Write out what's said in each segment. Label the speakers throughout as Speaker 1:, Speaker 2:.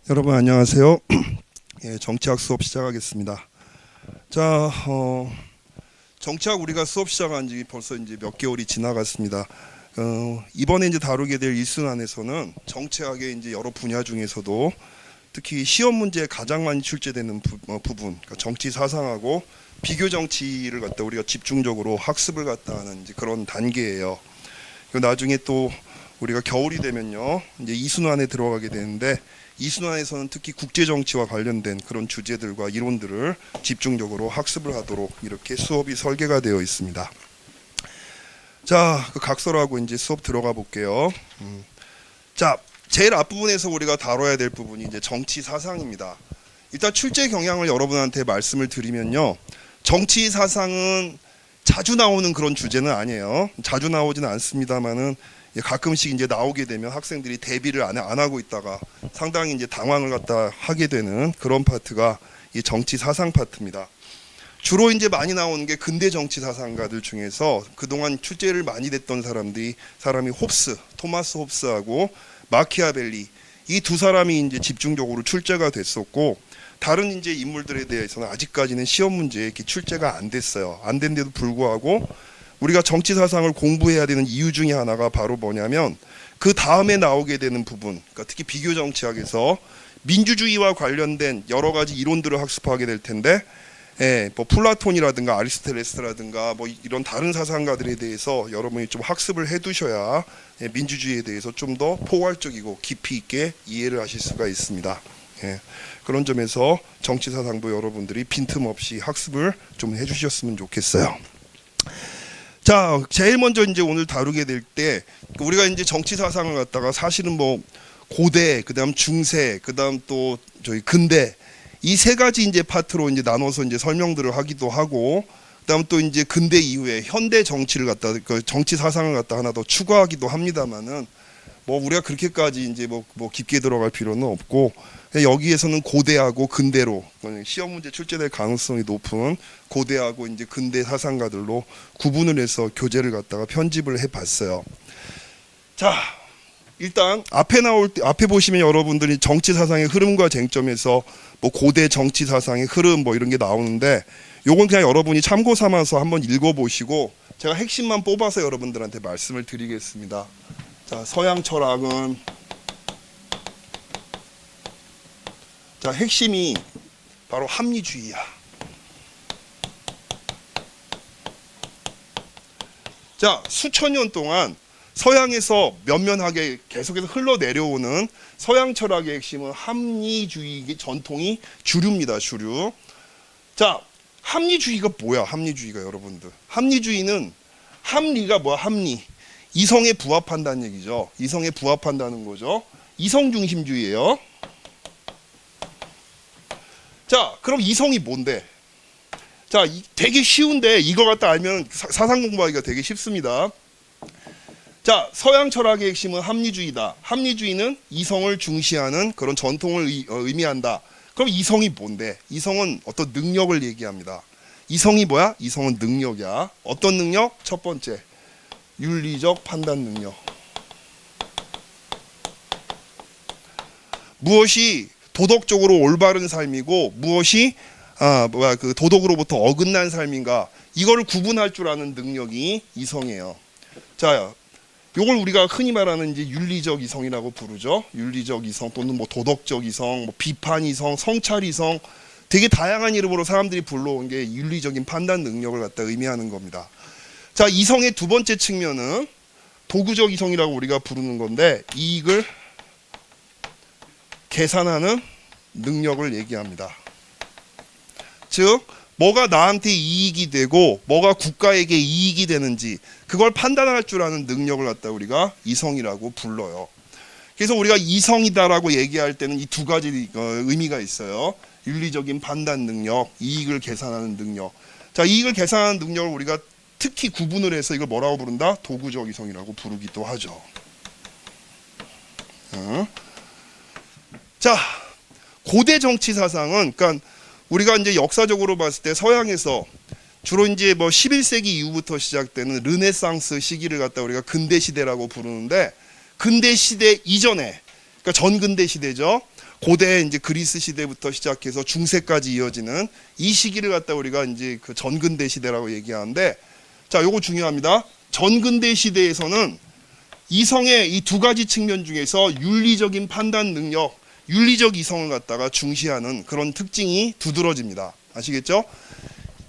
Speaker 1: 여러분 안녕하세요. 예, 정치학 수업 시작하겠습니다. 자, 정치학 우리가 수업 시작한 지 벌써 이제 몇 개월이 지나갔습니다. 이번에 이제 다루게 될 일순환에서는 정치학의 이제 여러 분야 중에서도 특히 시험 문제에 가장 많이 출제되는 부분, 그러니까 정치 사상하고 비교 정치를 갖다 우리가 집중적으로 학습을 갖다 하는 이제 그런 단계예요. 나중에 또 우리가 겨울이 되면요, 이제 이순환에 들어가게 되는데. 이순환에서는 특히 국제정치와 관련된 그런 주제들과 이론들을 집중적으로 학습을 하도록 이렇게 수업이 설계가 되어 있습니다. 자, 그 각설하고 이제 수업 들어가 볼게요. 자, 제일 앞부분에서 우리가 다뤄야 될 부분이 이제 정치 사상입니다. 일단 출제 경향을 여러분한테 말씀을 드리면요, 정치 사상은 자주 나오는 그런 주제는 아니에요. 자주 나오지는 않습니다만은 가끔씩 이제 나오게 되면 학생들이 대비를 안 하고 있다가 상당히 이제 당황을 갖다 하게 되는 그런 파트가 이 정치 사상 파트입니다. 주로 이제 많이 나오는 게 근대 정치 사상가들 중에서 그동안 출제를 많이 됐던 사람이 홉스, 토마스 홉스하고 마키아벨리, 이 두 사람이 이제 집중적으로 출제가 됐었고, 다른 이제 인물들에 대해서는 아직까지는 시험 문제에 이렇게 출제가 안 됐어요. 안 된데도 불구하고 우리가 정치 사상을 공부해야 되는 이유 중에 하나가 바로 뭐냐면, 그 다음에 나오게 되는 부분, 그러니까 특히 비교 정치학에서 민주주의와 관련된 여러 가지 이론들을 학습하게 될 텐데, 뭐 플라톤이라든가 아리스토텔레스라든가 뭐 이런 다른 사상가들에 대해서 여러분이 좀 학습을 해두셔야 민주주의에 대해서 좀 더 포괄적이고 깊이 있게 이해를 하실 수가 있습니다. 그런 점에서 정치 사상도 여러분들이 빈틈없이 학습을 좀 해주셨으면 좋겠어요. 자, 제일 먼저 이제 오늘 다루게 될 때 우리가 이제 정치 사상을 갖다가 사실은 뭐 고대, 그다음 중세, 그다음 또 저희 근대, 이 세 가지 이제 파트로 이제 나눠서 이제 설명들을 하기도 하고, 그다음 또 이제 근대 이후에 현대 정치를 갖다 그 정치 사상을 갖다 하나 더 추가하기도 합니다만은, 뭐 우리가 그렇게까지 이제 뭐 깊게 들어갈 필요는 없고, 여기에서는 고대하고 근대로 시험 문제 출제될 가능성이 높은 고대하고 이제 근대 사상가들로 구분을 해서 교재를 갖다가 편집을 해봤어요. 자, 일단 앞에 보시면 여러분들이 정치 사상의 흐름과 쟁점에서 뭐 고대 정치 사상의 흐름 뭐 이런 게 나오는데, 요건 그냥 여러분이 참고 삼아서 한번 읽어보시고 제가 핵심만 뽑아서 여러분들한테 말씀을 드리겠습니다. 자, 서양 철학은 자, 핵심이 바로 합리주의야. 자, 수천 년 동안 서양에서 면면하게 계속해서 흘러내려오는 서양 철학의 핵심은 합리주의 전통이 주류입니다. 주류. 자, 합리주의가 뭐야? 합리주의가 여러분들. 합리주의는 합리가 뭐야? 합리. 이성에 부합한다는 얘기죠. 이성에 부합한다는 거죠. 이성중심주의예요. 자, 그럼 이성이 뭔데? 자, 되게 쉬운데 이거 갖다 알면 사상 공부하기가 되게 쉽습니다. 자, 서양 철학의 핵심은 합리주의다. 합리주의는 이성을 중시하는 그런 전통을 의미한다. 그럼 이성이 뭔데? 이성은 어떤 능력을 얘기합니다. 이성이 뭐야? 이성은 능력이야. 어떤 능력? 첫 번째, 윤리적 판단 능력. 무엇이 도덕적으로 올바른 삶이고 무엇이 그 도덕으로부터 어긋난 삶인가, 이걸 구분할 줄 아는 능력이 이성이에요. 자, 요걸 우리가 흔히 말하는 이제 윤리적 이성이라고 부르죠. 윤리적 이성 또는 뭐 도덕적 이성, 뭐 비판 이성, 성찰 이성, 되게 다양한 이름으로 사람들이 불러온 게 윤리적인 판단 능력을 갖다 의미하는 겁니다. 자, 이성의 두 번째 측면은 도구적 이성이라고 우리가 부르는 건데, 이익을 계산하는 능력을 얘기합니다. 즉, 뭐가 나한테 이익이 되고 뭐가 국가에게 이익이 되는지 그걸 판단할 줄 아는 능력을 갖다 우리가 이성이라고 불러요. 그래서 우리가 이성이다라고 얘기할 때는 이 두 가지 의미가 있어요. 윤리적인 판단 능력, 이익을 계산하는 능력. 자, 이익을 계산하는 능력을 우리가 특히 구분을 해서 이걸 뭐라고 부른다? 도구적 이성이라고 부르기도 하죠. 자, 고대 정치 사상은, 그러니까 우리가 이제 역사적으로 봤을 때 서양에서 주로 이제 뭐 11세기 이후부터 시작되는 르네상스 시기를 갖다 우리가 근대 시대라고 부르는데, 근대 시대 이전에, 그러니까 전근대 시대죠. 고대 이제 그리스 시대부터 시작해서 중세까지 이어지는 이 시기를 갖다 우리가 이제 그 전근대 시대라고 얘기하는데, 자, 요거 중요합니다. 전근대 시대에서는 이성의 이 두 가지 측면 중에서 윤리적인 판단 능력, 윤리적 이성을 갖다가 중시하는 그런 특징이 두드러집니다. 아시겠죠?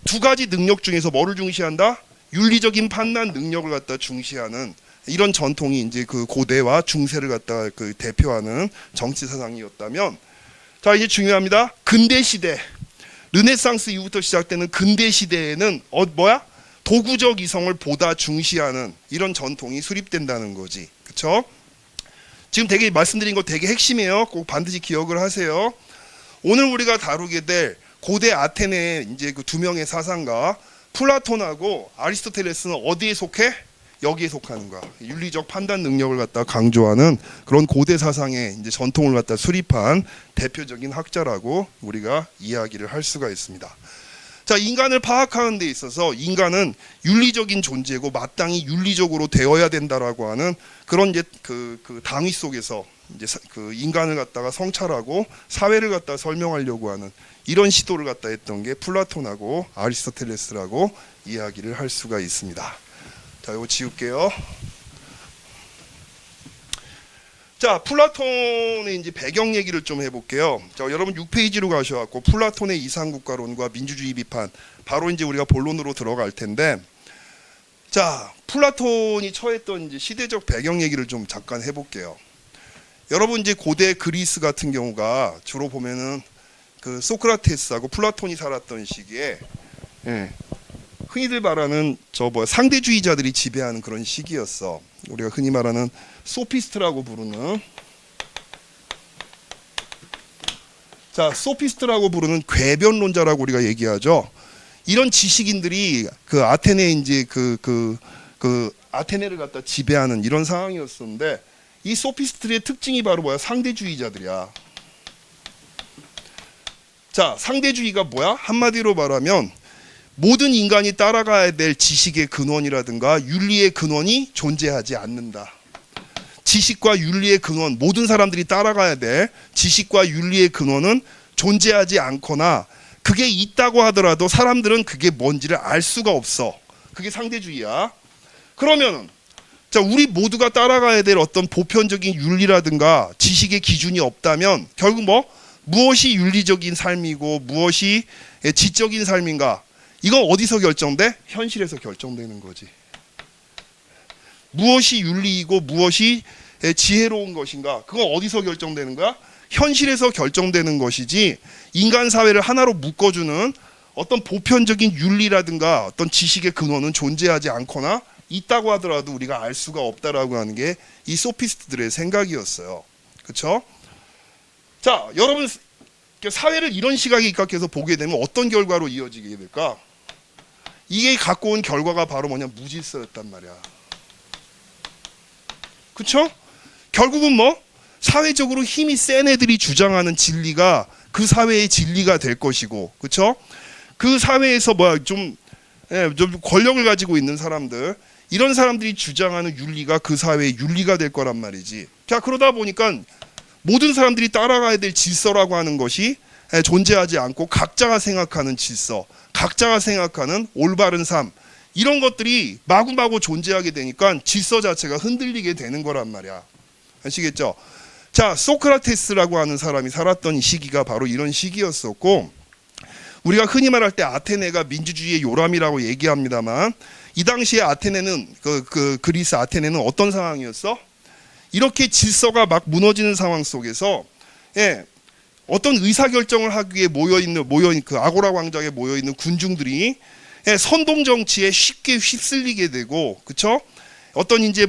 Speaker 1: 두 가지 능력 중에서 뭐를 중시한다? 윤리적인 판단 능력을 갖다 중시하는 이런 전통이 이제 그 고대와 중세를 갖다 그 대표하는 정치 사상이었다면, 자, 이제 중요합니다. 근대 시대, 르네상스 이후부터 시작되는 근대 시대에는 도구적 이성을 보다 중시하는 이런 전통이 수립된다는 거지. 그렇죠? 지금 되게 말씀드린 거 되게 핵심이에요. 꼭 반드시 기억을 하세요. 오늘 우리가 다루게 될 고대 아테네의 이제 그 두 명의 사상가 플라톤하고 아리스토텔레스는 어디에 속해? 여기에 속하는 거야. 윤리적 판단 능력을 갖다 강조하는 그런 고대 사상의 이제 전통을 갖다 수립한 대표적인 학자라고 우리가 이야기를 할 수가 있습니다. 자, 인간을 파악하는 데 있어서 인간은 윤리적인 존재고 마땅히 윤리적으로 되어야 된다라고 하는 그런 이제 그 당위 속에서 이제 그 인간을 갖다가 성찰하고 사회를 갖다 설명하려고 하는 이런 시도를 갖다 했던 게 플라톤하고 아리스토텔레스라고 이야기를 할 수가 있습니다. 자, 이거 지울게요. 자, 플라톤의 이제 배경 얘기를 좀 해볼게요. 자, 여러분 6페이지로 가셔갖고 플라톤의 이상국가론과 민주주의 비판, 바로 이제 우리가 본론으로 들어갈 텐데, 자, 플라톤이 처했던 이제 시대적 배경 얘기를 좀 잠깐 해볼게요. 여러분 이제 고대 그리스 같은 경우가 주로 보면은 그 소크라테스하고 플라톤이 살았던 시기에, 흔히들 말하는 상대주의자들이 지배하는 그런 시기였어. 우리가 흔히 말하는 소피스트라고 부르는, 자, 소피스트라고 부르는 궤변론자라고 우리가 얘기하죠. 이런 지식인들이 그 아테네 이제 그 아테네를 갖다 지배하는 이런 상황이었었는데, 이 소피스트의 특징이 바로 뭐야? 상대주의자들이야. 자, 상대주의가 뭐야? 한마디로 말하면 모든 인간이 따라가야 될 지식의 근원이라든가 윤리의 근원이 존재하지 않는다. 지식과 윤리의 근원, 모든 사람들이 따라가야 될 지식과 윤리의 근원은 존재하지 않거나 그게 있다고 하더라도 사람들은 그게 뭔지를 알 수가 없어. 그게 상대주의야. 그러면 자, 우리 모두가 따라가야 될 어떤 보편적인 윤리라든가 지식의 기준이 없다면 결국 무엇이 윤리적인 삶이고 무엇이 지적인 삶인가? 이건 어디서 결정돼? 현실에서 결정되는 거지. 무엇이 윤리이고 무엇이 지혜로운 것인가? 그건 어디서 결정되는 거야? 현실에서 결정되는 것이지, 인간 사회를 하나로 묶어주는 어떤 보편적인 윤리라든가 어떤 지식의 근원은 존재하지 않거나 있다고 하더라도 우리가 알 수가 없다라고 하는 게 이 소피스트들의 생각이었어요. 그렇죠? 자, 여러분 사회를 이런 시각에 입각해서 보게 되면 어떤 결과로 이어지게 될까? 이게 갖고 온 결과가 바로 뭐냐? 무질서였단 말이야. 그렇죠? 결국은 사회적으로 힘이 센 애들이 주장하는 진리가 그 사회의 진리가 될 것이고, 그렇죠? 그 사회에서 좀 권력을 가지고 있는 사람들, 이런 사람들이 주장하는 윤리가 그 사회의 윤리가 될 거란 말이지. 자, 그러다 보니까 모든 사람들이 따라가야 될 질서라고 하는 것이 존재하지 않고 각자가 생각하는 질서, 각자가 생각하는 올바른 삶, 이런 것들이 마구마구 존재하게 되니까 질서 자체가 흔들리게 되는 거란 말이야. 아시겠죠? 자, 소크라테스라고 하는 사람이 살았던 시기가 바로 이런 시기였었고, 우리가 흔히 말할 때 아테네가 민주주의의 요람이라고 얘기합니다만, 이 당시에 아테네는 그리스 아테네는 어떤 상황이었어? 이렇게 질서가 막 무너지는 상황 속에서 어떤 의사 결정을 하기 위해 모여있는 그 아고라 광장에 모여 있는 군중들이 선동 정치에 쉽게 휩쓸리게 되고, 그쵸? 어떤 이제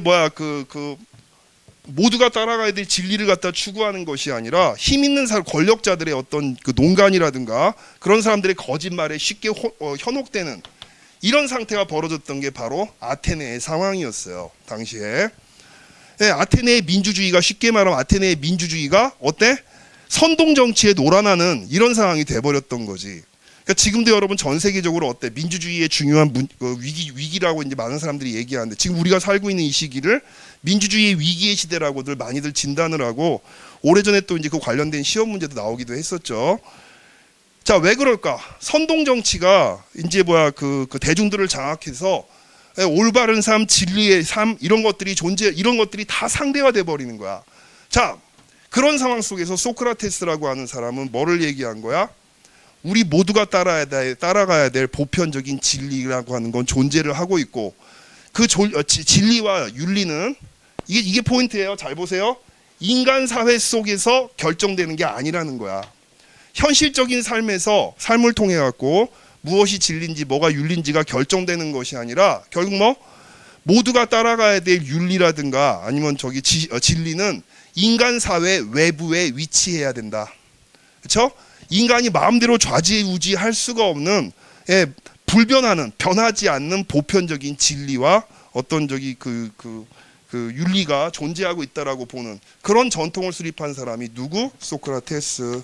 Speaker 1: 모두가 따라가야 될 진리를 갖다 추구하는 것이 아니라 힘 있는 권력자들의 어떤 그 농간이라든가 그런 사람들의 거짓말에 쉽게 현혹되는 이런 상태가 벌어졌던 게 바로 아테네의 상황이었어요. 당시에. 아테네의 민주주의가, 쉽게 말하면 아테네의 민주주의가 어때? 선동 정치에 놀아나는 이런 상황이 돼버렸던 거지. 그러니까 지금도 여러분 전 세계적으로 어때? 민주주의의 중요한 위기라고 이제 많은 사람들이 얘기하는데, 지금 우리가 살고 있는 이 시기를 민주주의의 위기의 시대라고들 많이들 진단을 하고, 오래전에 또 이제 그 관련된 시험 문제도 나오기도 했었죠. 자, 왜 그럴까? 선동 정치가 이제 그 대중들을 장악해서 올바른 삶, 진리의 삶 이런 것들이 이런 것들이 다 상대화돼 버리는 거야. 자, 그런 상황 속에서 소크라테스라고 하는 사람은 뭐를 얘기한 거야? 우리 모두가 따라가야 될 보편적인 진리라고 하는 건 존재를 하고 있고 그 진리와 윤리는 이게 포인트예요. 잘 보세요. 인간 사회 속에서 결정되는 게 아니라는 거야. 현실적인 삶을 통해 갖고 무엇이 진리인지 뭐가 윤리인지가 결정되는 것이 아니라 결국 모두가 따라가야 될 윤리라든가 아니면 진리는 인간 사회 외부에 위치해야 된다. 그렇죠? 인간이 마음대로 좌지우지할 수가 없는 불변하는 변하지 않는 보편적인 진리와 어떤 윤리가 존재하고 있다라고 보는 그런 전통을 수립한 사람이 누구? 소크라테스.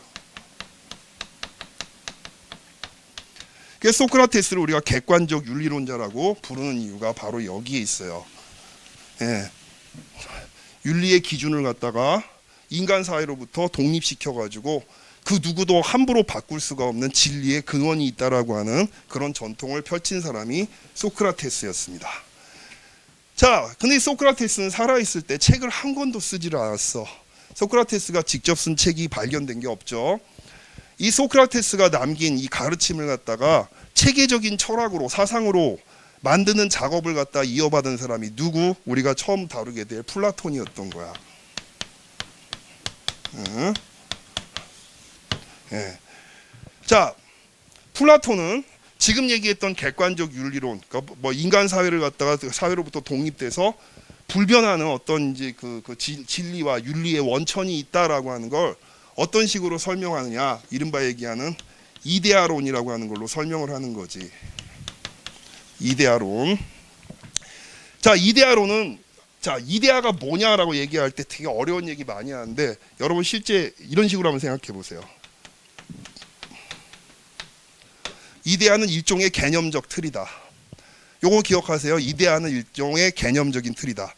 Speaker 1: 그래서 소크라테스를 우리가 객관적 윤리론자라고 부르는 이유가 바로 여기에 있어요. 윤리의 기준을 갖다가 인간 사회로부터 독립시켜가지고 그 누구도 함부로 바꿀 수가 없는 진리의 근원이 있다라고 하는 그런 전통을 펼친 사람이 소크라테스였습니다. 자, 근데 소크라테스는 살아있을 때 책을 한 권도 쓰지를 않았어. 소크라테스가 직접 쓴 책이 발견된 게 없죠. 이 소크라테스가 남긴 이 가르침을 갖다가 체계적인 철학으로 사상으로 만드는 작업을 갖다 이어받은 사람이 누구? 우리가 처음 다루게 될 플라톤이었던 거야. 자, 플라톤은 지금 얘기했던 객관적 윤리론, 그러니까 인간 사회를 갖다가 사회로부터 독립돼서 불변하는 어떤 이제 그 진리와 윤리의 원천이 있다라고 하는 걸 어떤 식으로 설명하느냐, 이른바 얘기하는 이데아론이라고 하는 걸로 설명을 하는 거지. 이데아론. 자, 이데아론은 이데아가 뭐냐라고 얘기할 때 되게 어려운 얘기 많이 하는데 여러분 실제 이런 식으로 한번 생각해 보세요. 이데아는 일종의 개념적 틀이다. 요거 기억하세요. 이데아는 일종의 개념적인 틀이다.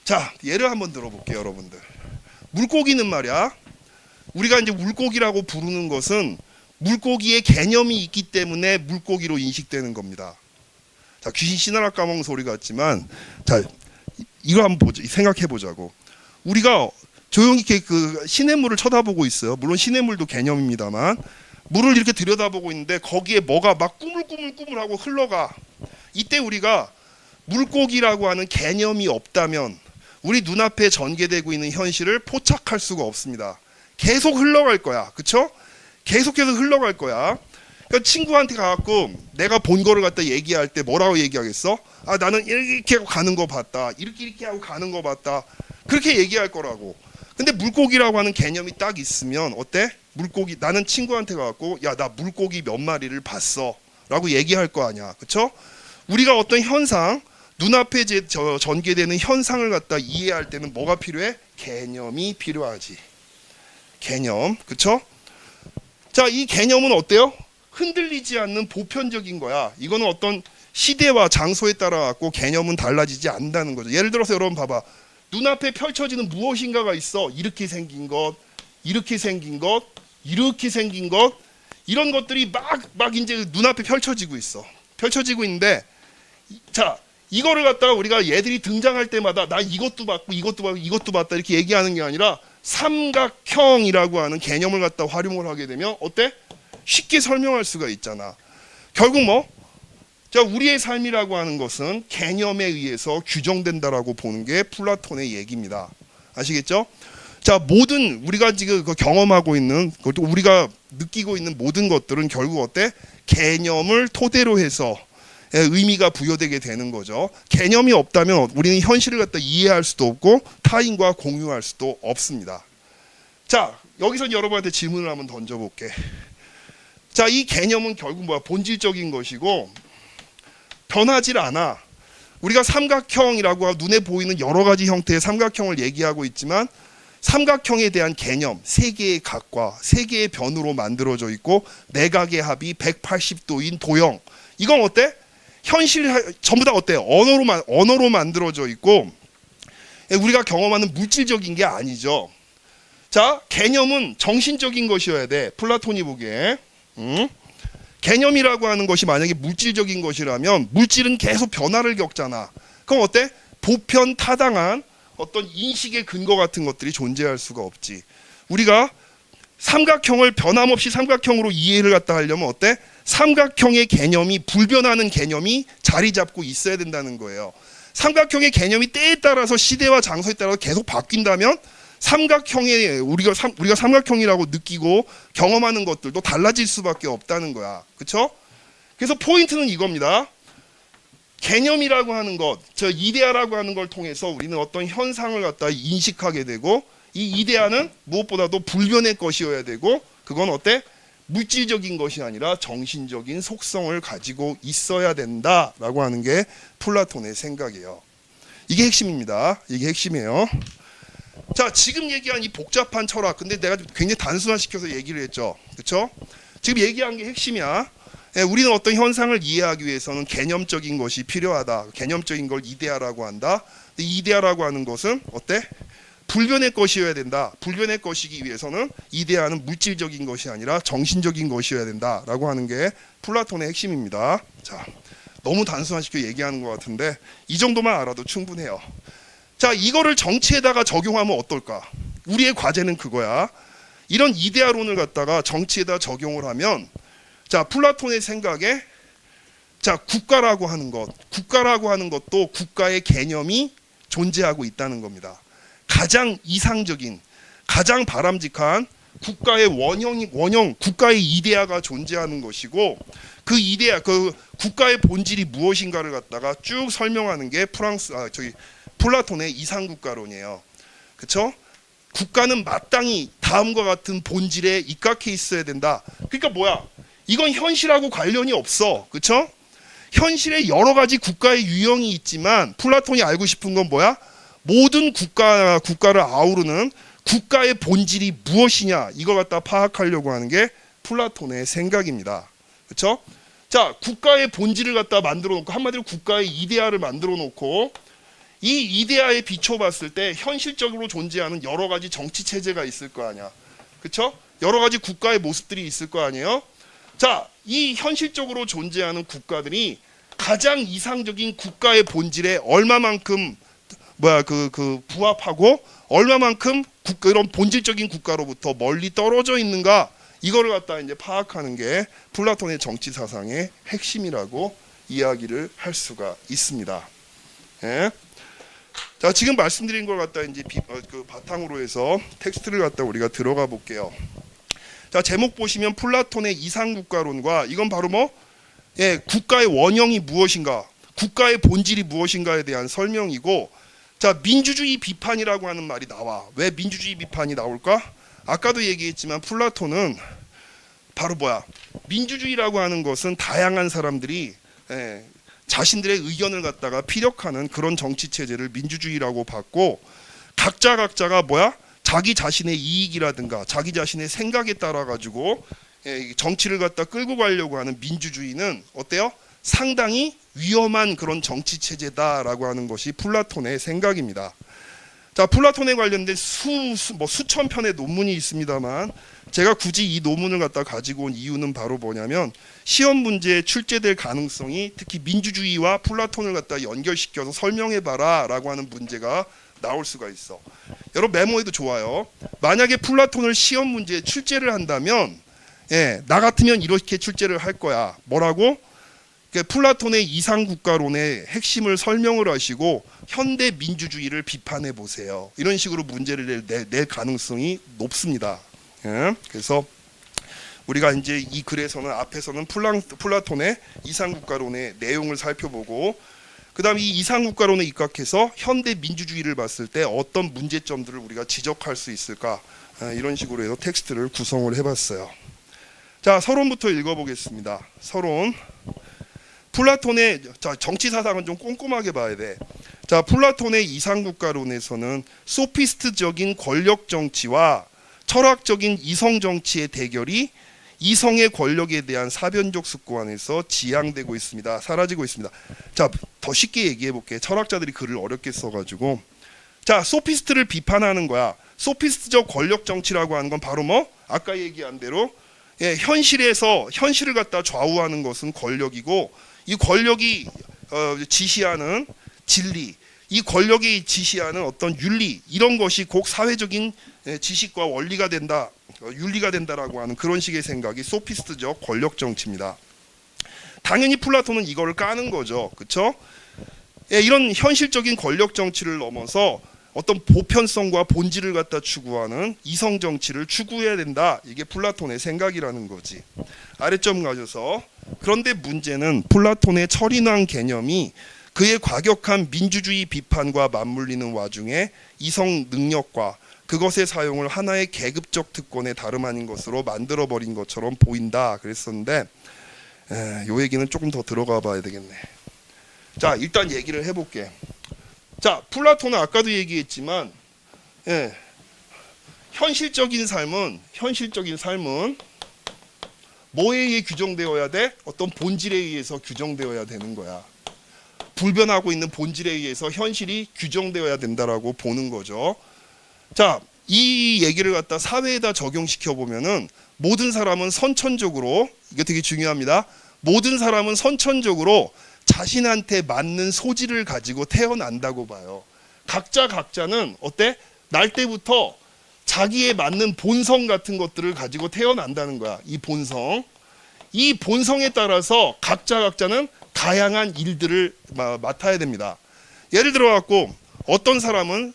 Speaker 1: 자, 예를 한번 들어볼게요, 여러분들. 물고기는 말이야. 우리가 이제 물고기라고 부르는 것은 물고기의 개념이 있기 때문에 물고기로 인식되는 겁니다. 자, 귀신 씨나라 까먹는 소리 같지만, 자, 이거 한번 생각해 보자고. 우리가 조용히 이렇게 그 시냇물을 쳐다보고 있어요. 물론 시냇물도 개념입니다만, 물을 이렇게 들여다보고 있는데 거기에 뭐가 막 꾸물꾸물꾸물하고 흘러가. 이때 우리가 물고기라고 하는 개념이 없다면 우리 눈앞에 전개되고 있는 현실을 포착할 수가 없습니다. 계속 흘러갈 거야. 그쵸? 계속해서 흘러갈 거야. 그러니까 친구한테 가갖고 내가 본 거를 갖다 얘기할 때 뭐라고 얘기하겠어? 아, 나는 이렇게 하고 가는 거 봤다. 이렇게 하고 가는 거 봤다. 그렇게 얘기할 거라고. 근데 물고기라고 하는 개념이 딱 있으면 어때? 물고기, 나는 친구한테 가갖고 야, 나 물고기 몇 마리를 봤어 라고 얘기할 거 아니야. 그쵸? 우리가 어떤 현상, 눈앞에 전개되는 현상을 갖다 이해할 때는 뭐가 필요해? 개념이 필요하지. 개념. 그쵸? 자, 이 개념은 어때요? 흔들리지 않는 보편적인 거야. 이거는 어떤 시대와 장소에 따라 갖고 개념은 달라지지 않는다는 거죠. 예를 들어서 여러분 봐봐. 눈앞에 펼쳐지는 무엇인가가 있어. 이렇게 생긴 것, 이렇게 생긴 것, 이렇게 생긴 것, 이런 것들이 막 이제 눈앞에 펼쳐지고 있어. 펼쳐지고 있는데, 자, 이거를 갖다가 우리가 얘들이 등장할 때마다 나 이것도 봤고 이것도 봤고 이것도 봤다 이렇게 얘기하는 게 아니라 삼각형이라고 하는 개념을 갖다 활용을 하게 되면 어때? 쉽게 설명할 수가 있잖아. 결국 자, 우리의 삶이라고 하는 것은 개념에 의해서 규정된다라고 보는 게 플라톤의 얘기입니다. 아시겠죠? 자, 모든 우리가 지금 경험하고 있는, 우리가 느끼고 있는 모든 것들은 결국 어때? 개념을 토대로 해서 의미가 부여되게 되는 거죠. 개념이 없다면 우리는 현실을 갖다 이해할 수도 없고 타인과 공유할 수도 없습니다. 자, 여기서 여러분한테 질문을 한번 던져볼게. 자, 이 개념은 결국 본질적인 것이고 변하질 않아. 우리가 삼각형이라고 눈에 보이는 여러 가지 형태의 삼각형을 얘기하고 있지만 삼각형에 대한 개념, 세 개의 각과 세 개의 변으로 만들어져 있고 내각의 합이 180도인 도형. 이건 어때? 현실 전부 다 어때요? 언어로 만들어져 있고 우리가 경험하는 물질적인 게 아니죠. 자, 개념은 정신적인 것이어야 돼. 플라톤이 보기에. 개념이라고 하는 것이 만약에 물질적인 것이라면 물질은 계속 변화를 겪잖아. 그럼 어때? 보편 타당한 어떤 인식의 근거 같은 것들이 존재할 수가 없지. 우리가 삼각형을 변함없이 삼각형으로 이해를 갖다 하려면 어때? 삼각형의 개념이 불변하는 개념이 자리 잡고 있어야 된다는 거예요. 삼각형의 개념이 때에 따라서 시대와 장소에 따라서 계속 바뀐다면 삼각형의 우리가 삼각형이라고 느끼고 경험하는 것들도 달라질 수밖에 없다는 거야. 그렇죠? 그래서 포인트는 이겁니다. 개념이라고 하는 것, 저 이데아라고 하는 걸 통해서 우리는 어떤 현상을 갖다 인식하게 되고 이 이데아는 무엇보다도 불변의 것이어야 되고 그건 어때? 물질적인 것이 아니라 정신적인 속성을 가지고 있어야 된다라고 하는 게 플라톤의 생각이에요. 이게 핵심입니다. 이게 핵심이에요. 자, 지금 얘기한 이 복잡한 철학, 근데 내가 굉장히 단순화시켜서 얘기를 했죠. 그렇죠? 지금 얘기한 게 핵심이야. 우리는 어떤 현상을 이해하기 위해서는 개념적인 것이 필요하다. 개념적인 걸 이데아라고 한다. 근데 이데아라고 하는 것은 어때? 불변의 것이어야 된다. 불변의 것이기 위해서는 이데아는 물질적인 것이 아니라 정신적인 것이어야 된다라고 하는 게 플라톤의 핵심입니다. 자, 너무 단순화시켜 얘기하는 것 같은데 이 정도만 알아도 충분해요. 자, 이거를 정치에다가 적용하면 어떨까? 우리의 과제는 그거야. 이런 이데아론을 갖다가 정치에다 적용을 하면 자, 플라톤의 생각에 자, 국가라고 하는 것도 국가의 개념이 존재하고 있다는 겁니다. 가장 이상적인, 가장 바람직한 국가의 원형, 국가의 이데아가 존재하는 것이고 그 이데아, 그 국가의 본질이 무엇인가를 갖다가 쭉 설명하는 게 플라톤의 이상국가론이에요. 그렇죠? 국가는 마땅히 다음과 같은 본질에 입각해 있어야 된다. 그러니까 뭐야? 이건 현실하고 관련이 없어. 그렇죠? 현실에 여러 가지 국가의 유형이 있지만 플라톤이 알고 싶은 건 뭐야? 모든 국가를 아우르는 국가의 본질이 무엇이냐 이걸 갖다 파악하려고 하는 게 플라톤의 생각입니다. 그렇죠? 자, 국가의 본질을 갖다 만들어 놓고 한마디로 국가의 이데아를 만들어 놓고 이 이데아에 비춰봤을 때 현실적으로 존재하는 여러 가지 정치 체제가 있을 거 아니야. 그렇죠? 여러 가지 국가의 모습들이 있을 거 아니에요. 자, 이 현실적으로 존재하는 국가들이 가장 이상적인 국가의 본질에 얼마만큼 부합하고 얼마만큼 이런 본질적인 국가로부터 멀리 떨어져 있는가 이거를 갖다 이제 파악하는 게 플라톤의 정치 사상의 핵심이라고 이야기를 할 수가 있습니다. 예. 자, 지금 말씀드린 걸 갖다 이제 바탕으로 해서 텍스트를 갖다 우리가 들어가 볼게요. 자, 제목 보시면 플라톤의 이상국가론과 이건 바로 국가의 원형이 무엇인가, 국가의 본질이 무엇인가에 대한 설명이고, 자, 민주주의 비판이라고 하는 말이 나와. 왜 민주주의 비판이 나올까? 아까도 얘기했지만 플라톤은 바로 민주주의라고 하는 것은 다양한 사람들이 자신들의 의견을 갖다가 피력하는 그런 정치 체제를 민주주의라고 봤고, 각자가 자기 자신의 이익이라든가 자기 자신의 생각에 따라 가지고 정치를 갖다 끌고 가려고 하는 민주주의는 어때요? 상당히 위험한 그런 정치 체제다라고 하는 것이 플라톤의 생각입니다. 자, 플라톤에 관련된 수천 편의 논문이 있습니다만 제가 굳이 이 논문을 갖다 가지고 온 이유는 바로 뭐냐면 시험 문제에 출제될 가능성이 특히 민주주의와 플라톤을 갖다 연결시켜서 설명해봐라라고 하는 문제가 나올 수가 있어. 여러분 메모해도 좋아요. 만약에 플라톤을 시험 문제에 출제를 한다면 나 같으면 이렇게 출제를 할 거야. 뭐라고? 플라톤의 이상국가론의 핵심을 설명을 하시고 현대 민주주의를 비판해 보세요. 이런 식으로 문제를 낼 가능성이 높습니다. 그래서 우리가 이제 이 글에서는 앞에서는 플라톤의 이상국가론의 내용을 살펴보고 그 다음 이 이상국가론에 입각해서 현대 민주주의를 봤을 때 어떤 문제점들을 우리가 지적할 수 있을까, 이런 식으로 해서 텍스트를 구성을 해봤어요. 자, 서론부터 읽어보겠습니다. 서론. 플라톤의 정치 사상은 좀 꼼꼼하게 봐야 돼. 자, 플라톤의 이상국가론에서는 소피스트적인 권력 정치와 철학적인 이성 정치의 대결이 이성의 권력에 대한 사변적 습관에서 지향되고 있습니다. 사라지고 있습니다. 자, 더 쉽게 얘기해 볼게. 철학자들이 글을 어렵게 써가지고, 자, 소피스트를 비판하는 거야. 소피스트적 권력 정치라고 하는 건 바로 뭐 아까 얘기한 대로 현실에서 현실을 갖다 좌우하는 것은 권력이고, 이 권력이 지시하는 진리, 이 권력이 지시하는 어떤 윤리, 이런 것이 곧 사회적인 지식과 원리가 된다, 윤리가 된다라고 하는 그런 식의 생각이 소피스트적 권력 정치입니다. 당연히 플라톤은 이거를 까는 거죠, 그렇죠? 이런 현실적인 권력 정치를 넘어서 어떤 보편성과 본질을 갖다 추구하는 이성 정치를 추구해야 된다. 이게 플라톤의 생각이라는 거지. 아래점 가져서, 그런데 문제는 플라톤의 철인왕 개념이 그의 과격한 민주주의 비판과 맞물리는 와중에 이성 능력과 그것의 사용을 하나의 계급적 특권의 다름 아닌 것으로 만들어버린 것처럼 보인다 그랬었는데, 요 얘기는 조금 더 들어가 봐야 되겠네. 자, 일단 얘기를 해볼게. 자, 플라톤은 아까도 얘기했지만 현실적인 삶은 뭐에 의해 규정되어야 돼? 어떤 본질에 의해서 규정되어야 되는 거야. 불변하고 있는 본질에 의해서 현실이 규정되어야 된다라고 보는 거죠. 자, 이 얘기를 갖다 사회에다 적용시켜 보면은 모든 사람은 선천적으로, 이게 되게 중요합니다. 모든 사람은 선천적으로 자신한테 맞는 소질을 가지고 태어난다고 봐요. 각자는 어때? 날 때부터 자기에 맞는 본성 같은 것들을 가지고 태어난다는 거야. 이 본성. 이 본성에 따라서 각자는 다양한 일들을 맡아야 됩니다. 예를 들어 갖고 어떤 사람은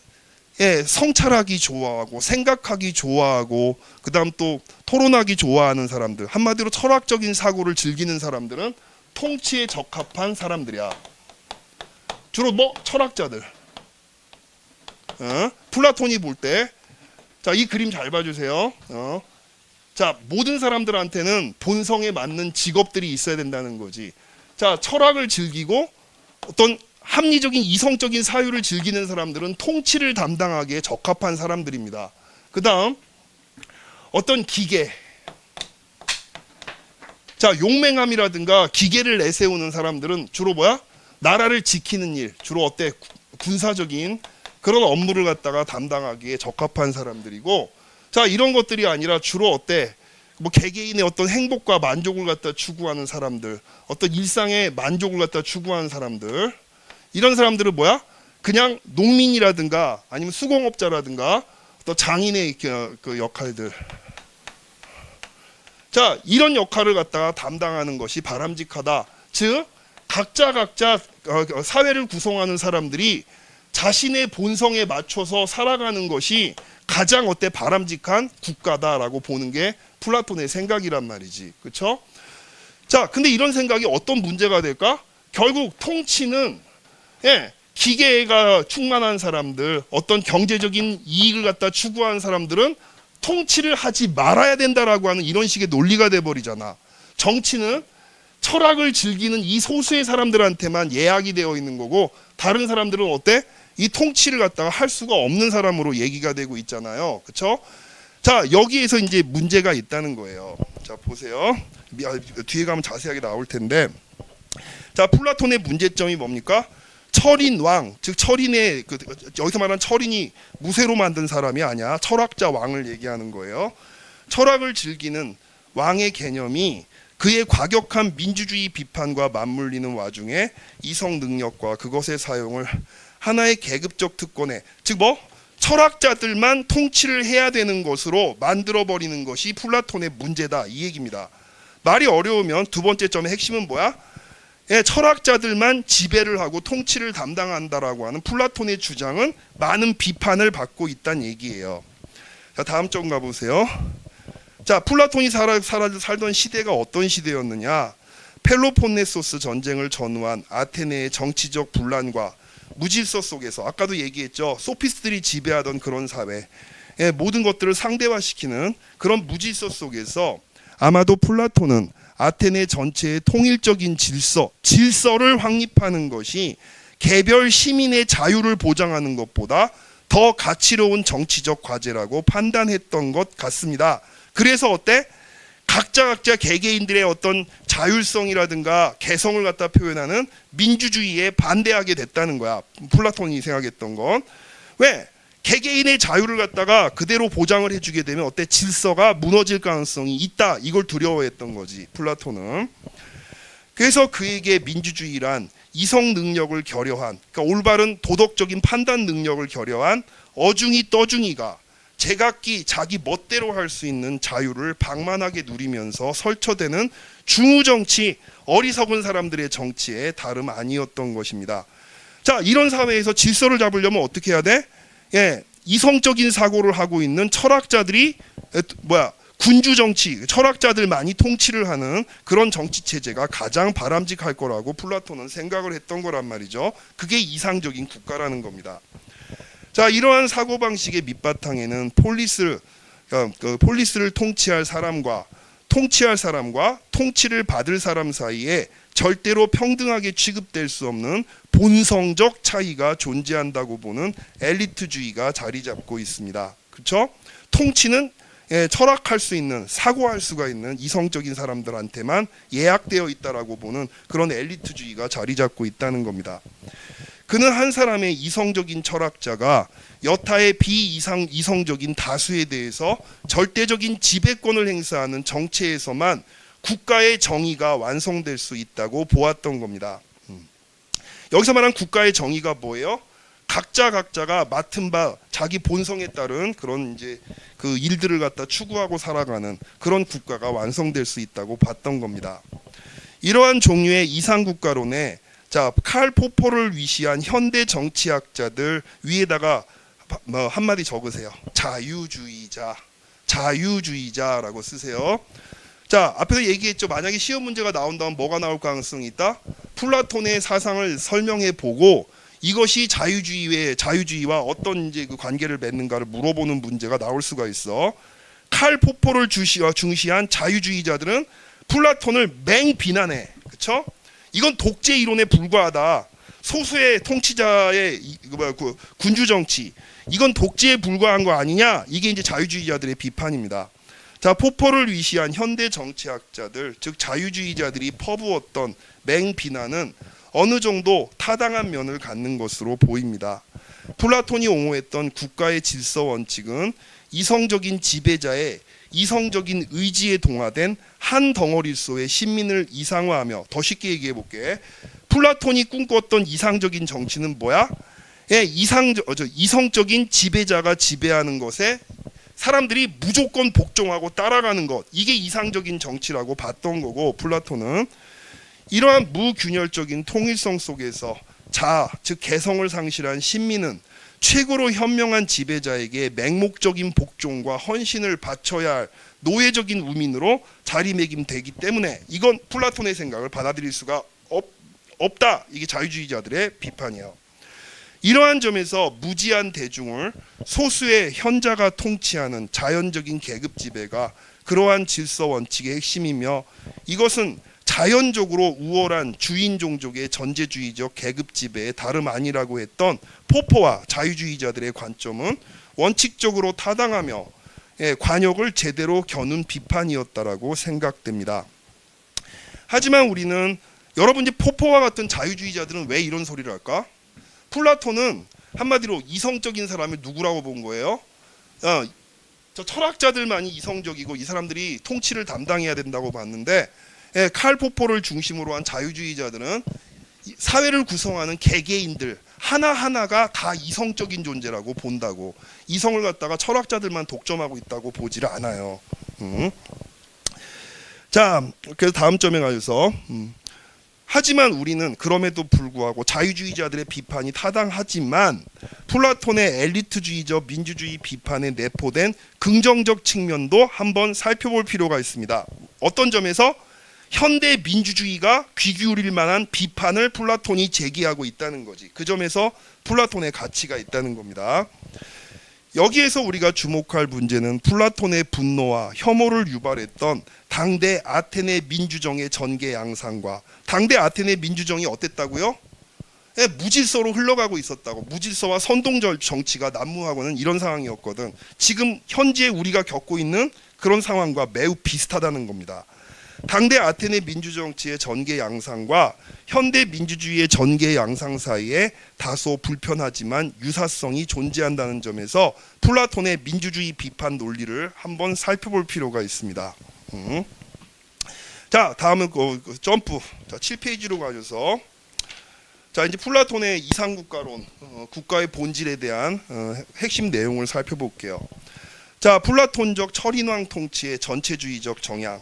Speaker 1: 성찰하기 좋아하고 생각하기 좋아하고 그다음 또 토론하기 좋아하는 사람들, 한마디로 철학적인 사고를 즐기는 사람들은 통치에 적합한 사람들이야. 주로 뭐 철학자들. 플라톤이 볼 때, 자, 이 그림 잘 봐주세요. 자, 모든 사람들한테는 본성에 맞는 직업들이 있어야 된다는 거지. 자, 철학을 즐기고 어떤 합리적인 이성적인 사유를 즐기는 사람들은 통치를 담당하기에 적합한 사람들입니다. 그 다음 어떤 기계, 자, 용맹함이라든가 기계를 내세우는 사람들은 주로 뭐야? 나라를 지키는 일, 주로 어때? 군사적인 그런 업무를 갖다가 담당하기에 적합한 사람들이고, 자, 이런 것들이 아니라 주로 어때? 뭐 개개인의 어떤 행복과 만족을 갖다 추구하는 사람들, 어떤 일상의 만족을 갖다 추구하는 사람들, 이런 사람들은 뭐야? 그냥 농민이라든가 아니면 수공업자라든가 또 장인의 그 역할들. 자, 이런 역할을 갖다가 담당하는 것이 바람직하다. 즉 각자 사회를 구성하는 사람들이 자신의 본성에 맞춰서 살아가는 것이 가장 어때? 바람직한 국가다라고 보는 게 플라톤의 생각이란 말이지. 그렇죠? 자, 근데 이런 생각이 어떤 문제가 될까? 결국 통치는 기계가 충만한 사람들, 어떤 경제적인 이익을 갖다 추구하는 사람들은 통치를 하지 말아야 된다라고 하는 이런 식의 논리가 돼버리잖아. 정치는 철학을 즐기는 이 소수의 사람들한테만 예약이 되어 있는 거고, 다른 사람들은 어때? 이 통치를 갖다가 할 수가 없는 사람으로 얘기가 되고 있잖아요. 그렇죠? 자, 여기에서 이제 문제가 있다는 거예요. 자, 보세요. 뒤에 가면 자세하게 나올 텐데, 자, 플라톤의 문제점이 뭡니까? 철인 왕, 즉 철인의 여기서 말하는 철인이 무쇠로 만든 사람이 아니야. 철학자 왕을 얘기하는 거예요. 철학을 즐기는 왕의 개념이 그의 과격한 민주주의 비판과 맞물리는 와중에 이성 능력과 그것의 사용을 하나의 계급적 특권에, 즉 뭐 철학자들만 통치를 해야 되는 것으로 만들어버리는 것이 플라톤의 문제다, 이 얘기입니다. 말이 어려우면 두 번째 점의 핵심은 뭐야? 철학자들만 지배를 하고 통치를 담당한다라고 하는 플라톤의 주장은 많은 비판을 받고 있다는 얘기예요. 자, 다음 점 가보세요. 자, 플라톤이 살던 시대가 어떤 시대였느냐? 펠로폰네소스 전쟁을 전후한 아테네의 정치적 분란과 무질서 속에서, 아까도 얘기했죠, 소피스트들이 지배하던 그런 사회, 모든 것들을 상대화시키는 그런 무질서 속에서 아마도 플라톤은 아테네 전체의 통일적인 질서를 확립하는 것이 개별 시민의 자유를 보장하는 것보다 더 가치로운 정치적 과제라고 판단했던 것 같습니다. 그래서 어때? 각자 개개인들의 어떤 자율성이라든가 개성을 갖다 표현하는 민주주의에 반대하게 됐다는 거야. 플라톤이 생각했던 건. 왜? 개개인의 자유를 갖다가 그대로 보장을 해주게 되면 어때? 질서가 무너질 가능성이 있다. 이걸 두려워했던 거지 플라톤은. 그래서 그에게 민주주의란 이성 능력을 결여한, 그러니까 올바른 도덕적인 판단 능력을 결여한 어중이 떠중이가 제각기 자기 멋대로 할 수 있는 자유를 방만하게 누리면서 설쳐대는 중우정치, 어리석은 사람들의 정치에 다름 아니었던 것입니다. 자, 이런 사회에서 질서를 잡으려면 어떻게 해야 돼? 예, 이성적인 사고를 하고 있는 철학자들이 군주 정치, 철학자들만이 통치를 하는 그런 정치 체제가 가장 바람직할 거라고 플라톤은 생각을 했던 거란 말이죠. 그게 이상적인 국가라는 겁니다. 자, 이러한 사고 방식의 밑바탕에는 폴리스를 통치할 사람과 통치를 받을 사람 사이에 절대로 평등하게 취급될 수 없는 본성적 차이가 존재한다고 보는 엘리트주의가 자리 잡고 있습니다. 그렇죠? 통치는 철학할 수 있는, 사고할 수가 있는 이성적인 사람들한테만 예약되어 있다라고 보는 그런 엘리트주의가 자리 잡고 있다는 겁니다. 그는 한 사람의 이성적인 철학자가 여타의 비이성적인 다수에 대해서 절대적인 지배권을 행사하는 정체에서만 국가의 정의가 완성될 수 있다고 보았던 겁니다. 여기서 말한 국가의 정의가 뭐예요? 각자가 맡은 바 자기 본성에 따른 그런 이제 그 일들을 갖다 추구하고 살아가는 그런 국가가 완성될 수 있다고 봤던 겁니다. 이러한 종류의 이상국가론에 칼 포퍼를 위시한 현대 정치학자들 위에다가 한마디 적으세요. 자유주의자라고 쓰세요. 자, 앞에서 얘기했죠. 만약에 시험 문제가 나온다면 뭐가 나올 가능성이 있다? 플라톤의 사상을 설명해 보고 이것이 자유주의와 어떤 이제 그 관계를 맺는가를 물어보는 문제가 나올 수가 있어. 칼 포퍼를 중시한 자유주의자들은 플라톤을 맹 비난해. 그렇죠? 이건 독재 이론에 불과하다. 소수의 통치자의 군주 정치, 이건 독재에 불과한 거 아니냐? 이게 이제 자유주의자들의 비판입니다. 자, 포퍼를 위시한 현대 정치학자들, 즉 자유주의자들이 퍼부었던 맹 비난은 어느 정도 타당한 면을 갖는 것으로 보입니다. 플라톤이 옹호했던 국가의 질서 원칙은 이성적인 지배자의 이성적인 의지에 동화된 한 덩어리소의 신민을 이상화하며, 더 쉽게 얘기해 볼게. 플라톤이 꿈꿨던 이상적인 정치는 뭐야? 이성적인 지배자가 지배하는 것에 사람들이 무조건 복종하고 따라가는 것, 이게 이상적인 정치라고 봤던 거고, 플라톤은 이러한 무균열적인 통일성 속에서 즉 개성을 상실한 신민은 최고로 현명한 지배자에게 맹목적인 복종과 헌신을 바쳐야 할 노예적인 우민으로 자리매김되기 때문에 이건 플라톤의 생각을 받아들일 수가 없다. 이게 자유주의자들의 비판이에요. 이러한 점에서 무지한 대중을 소수의 현자가 통치하는 자연적인 계급 지배가 그러한 질서 원칙의 핵심이며, 이것은 자연적으로 우월한 주인 종족의 전제주의적 계급 지배에 다름 아니라고 했던 포퍼와 자유주의자들의 관점은 원칙적으로 타당하며 관역을 제대로 겨눈 비판이었다라고 생각됩니다. 하지만 우리는, 여러분 이제 포퍼와 같은 자유주의자들은 왜 이런 소리를 할까? 플라톤은 한마디로 이성적인 사람을 누구라고 본 거예요? 저 철학자들만이 이성적이고 이 사람들이 통치를 담당해야 된다고 봤는데, 칼 포퍼를 중심으로 한 자유주의자들은 사회를 구성하는 개개인들 하나하나가 다 이성적인 존재라고 본다고, 이성을 갖다가 철학자들만 독점하고 있다고 보지를 않아요. 자, 그래서 다음 점에 가서 하지만 우리는 그럼에도 불구하고 자유주의자들의 비판이 타당하지만 플라톤의 엘리트주의적 민주주의 비판에 내포된 긍정적 측면도 한번 살펴볼 필요가 있습니다. 어떤 점에서? 현대 민주주의가 귀 기울일 만한 비판을 플라톤이 제기하고 있다는 거지. 그 점에서 플라톤의 가치가 있다는 겁니다. 여기에서 우리가 주목할 문제는 플라톤의 분노와 혐오를 유발했던 당대 아테네 민주정의 전개 양상과, 당대 아테네 민주정이 어땠다고요? 무질서로 흘러가고 있었다고. 무질서와 선동적 정치가 난무하고는 이런 상황이었거든. 지금 현재 우리가 겪고 있는 그런 상황과 매우 비슷하다는 겁니다. 당대 아테네 민주정치의 전개 양상과 현대 민주주의의 전개 양상 사이에 다소 불편하지만 유사성이 존재한다는 점에서 플라톤의 민주주의 비판 논리를 한번 살펴볼 필요가 있습니다. 자, 다음은 점프. 자, 7페이지로 가셔서 자, 이제 플라톤의 이상국가론, 국가의 본질에 대한 핵심 내용을 살펴볼게요. 자, 플라톤적 철인왕 통치의 전체주의적 정향.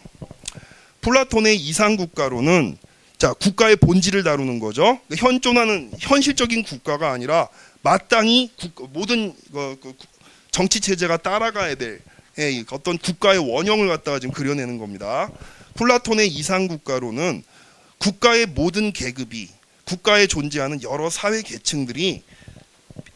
Speaker 1: 플라톤의 이상국가론은 자, 국가의 본질을 다루는 거죠. 현존하는 현실적인 국가가 아니라 마땅히 모든 정치 체제가 따라가야 될 어떤 국가의 원형을 갖다가 지금 그려내는 겁니다. 플라톤의 이상국가론은 국가의 모든 계급이 국가에 존재하는 여러 사회 계층들이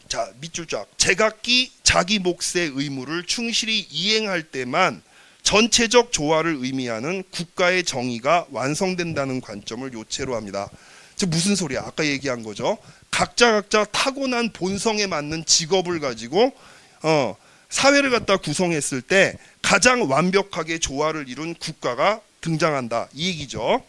Speaker 1: 자, 밑줄쫙 제각기 자기 몫의 의무를 충실히 이행할 때만 전체적 조화를 의미하는 국가의 정의가 완성된다는 관점을 요체로 합니다. 즉 무슨 소리야? 아까 얘기한 거죠. 각자 타고난 본성에 맞는 직업을 가지고 사회를 갖다 구성했을 때 가장 완벽하게 조화를 이룬 국가가 등장한다. 이 얘기죠.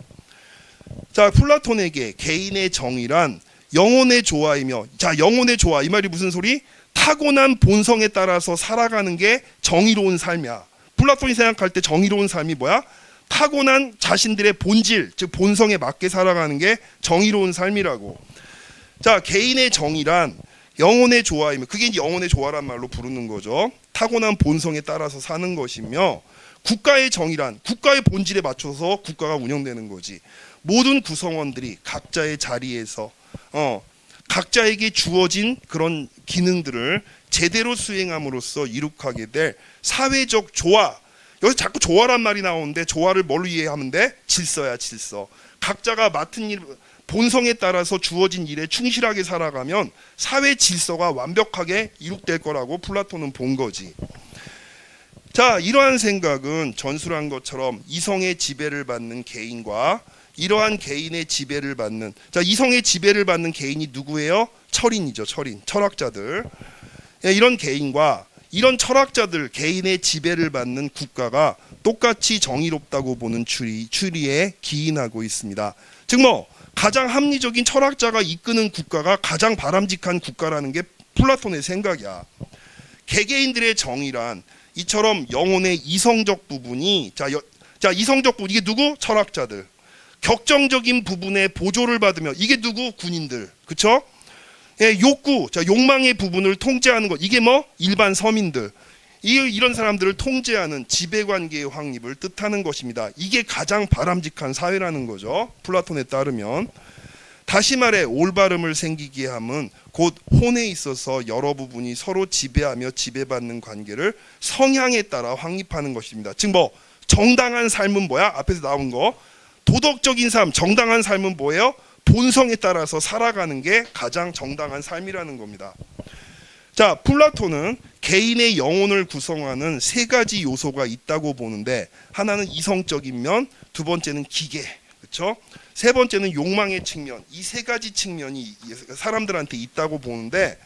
Speaker 1: 자, 플라톤에게 개인의 정의란 영혼의 조화이며, 자, 영혼의 조화 이 말이 무슨 소리? 타고난 본성에 따라서 살아가는 게 정의로운 삶이야. 플라톤이 생각할 때 정의로운 삶이 뭐야? 타고난 자신들의 본질, 즉 본성에 맞게 살아가는 게 정의로운 삶이라고. 자, 개인의 정의란 영혼의 조화이며, 그게 이제 영혼의 조화란 말로 부르는 거죠. 타고난 본성에 따라서 사는 것이며, 국가의 정의란 국가의 본질에 맞춰서 국가가 운영되는 거지. 모든 구성원들이 각자의 자리에서 각자에게 주어진 그런 기능들을 제대로 수행함으로써 이룩하게 될 사회적 조화. 여기서 자꾸 조화란 말이 나오는데 조화를 뭘로 이해하면 돼? 질서야, 질서. 각자가 맡은 일, 본성에 따라서 주어진 일에 충실하게 살아가면 사회 질서가 완벽하게 이룩될 거라고 플라톤은 본 거지. 자, 이러한 생각은 전술한 것처럼 이성의 지배를 받는 개인과 이러한 개인의 지배를 받는, 자, 이성의 지배를 받는 개인이 누구예요? 철인이죠. 철인, 철학자들. 이런 개인과 이런 철학자들, 개인의 지배를 받는 국가가 똑같이 정의롭다고 보는 추리에 기인하고 있습니다. 즉 가장 합리적인 철학자가 이끄는 국가가 가장 바람직한 국가라는 게 플라톤의 생각이야. 개개인들의 정의란 이처럼 영혼의 이성적 부분이 자, 이성적 부분, 이게 누구? 철학자들. 격정적인 부분에 보조를 받으며, 이게 누구? 군인들. 그쵸? 예, 욕구, 자, 욕망의 부분을 통제하는 것, 이게 일반 서민들. 이런 사람들을 통제하는 지배관계의 확립을 뜻하는 것입니다. 이게 가장 바람직한 사회라는 거죠. 플라톤에 따르면. 다시 말해 올바름을 생기게 함은 곧 혼에 있어서 여러 부분이 서로 지배하며 지배받는 관계를 성향에 따라 확립하는 것입니다. 즉 정당한 삶은 뭐야? 앞에서 나온 거. 도덕적인 삶, 정당한 삶은 뭐예요? 본성에 따라서 살아가는 게 가장 정당한 삶이라는 겁니다. 자, 플라톤은 개인의 영혼을 구성하는 세 가지 요소가 있다고 보는데, 하나는 이성적인 면, 두 번째는 기계, 그렇죠? 세 번째는 욕망의 측면. 이 세 가지 측면이 사람들한테 있다고 보는데,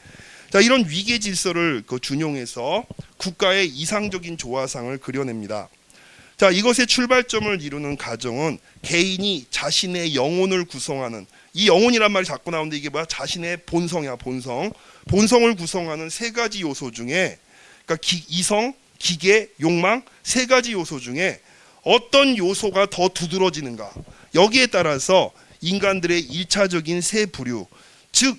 Speaker 1: 자, 이런 위계 질서를 준용해서 국가의 이상적인 조화상을 그려냅니다. 자, 이것의 출발점을 이루는 가정은 개인이 자신의 영혼을 구성하는, 이 영혼이란 말이 자꾸 나오는데 이게 뭐야? 자신의 본성이야, 본성. 본성을 구성하는 세 가지 요소 중에, 그러니까 이성, 기계, 욕망 세 가지 요소 중에 어떤 요소가 더 두드러지는가, 여기에 따라서 인간들의 1차적인 세 부류, 즉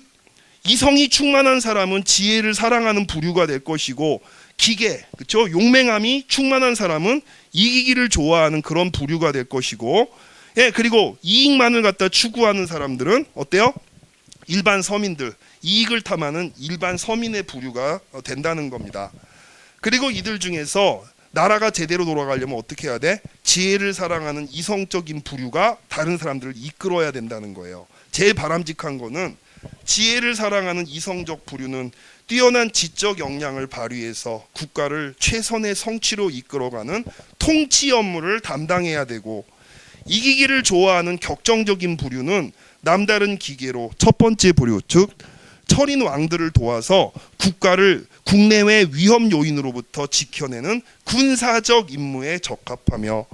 Speaker 1: 이성이 충만한 사람은 지혜를 사랑하는 부류가 될 것이고, 기계, 그렇죠? 용맹함이 충만한 사람은 이기기를 좋아하는 그런 부류가 될 것이고, 예, 그리고 이익만을 갖다 추구하는 사람들은 어때요? 일반 서민들, 이익을 탐하는 일반 서민의 부류가 된다는 겁니다. 그리고 이들 중에서 나라가 제대로 돌아가려면 어떻게 해야 돼? 지혜를 사랑하는 이성적인 부류가 다른 사람들을 이끌어야 된다는 거예요. 제일 바람직한 거는 지혜를 사랑하는 이성적 부류는 뛰어난 지적 역량을 발휘해서 국가를 최선의 성취로 이끌어가는 통치 업무를 담당해야 되고, 이기기를 좋아하는 격정적인 부류는 남다른 기계로 첫 번째 부류, 즉 철인 왕들을 도와서 국가를 국내외 위험 요인으로부터 지켜내는 군사적 임무에 적합하며,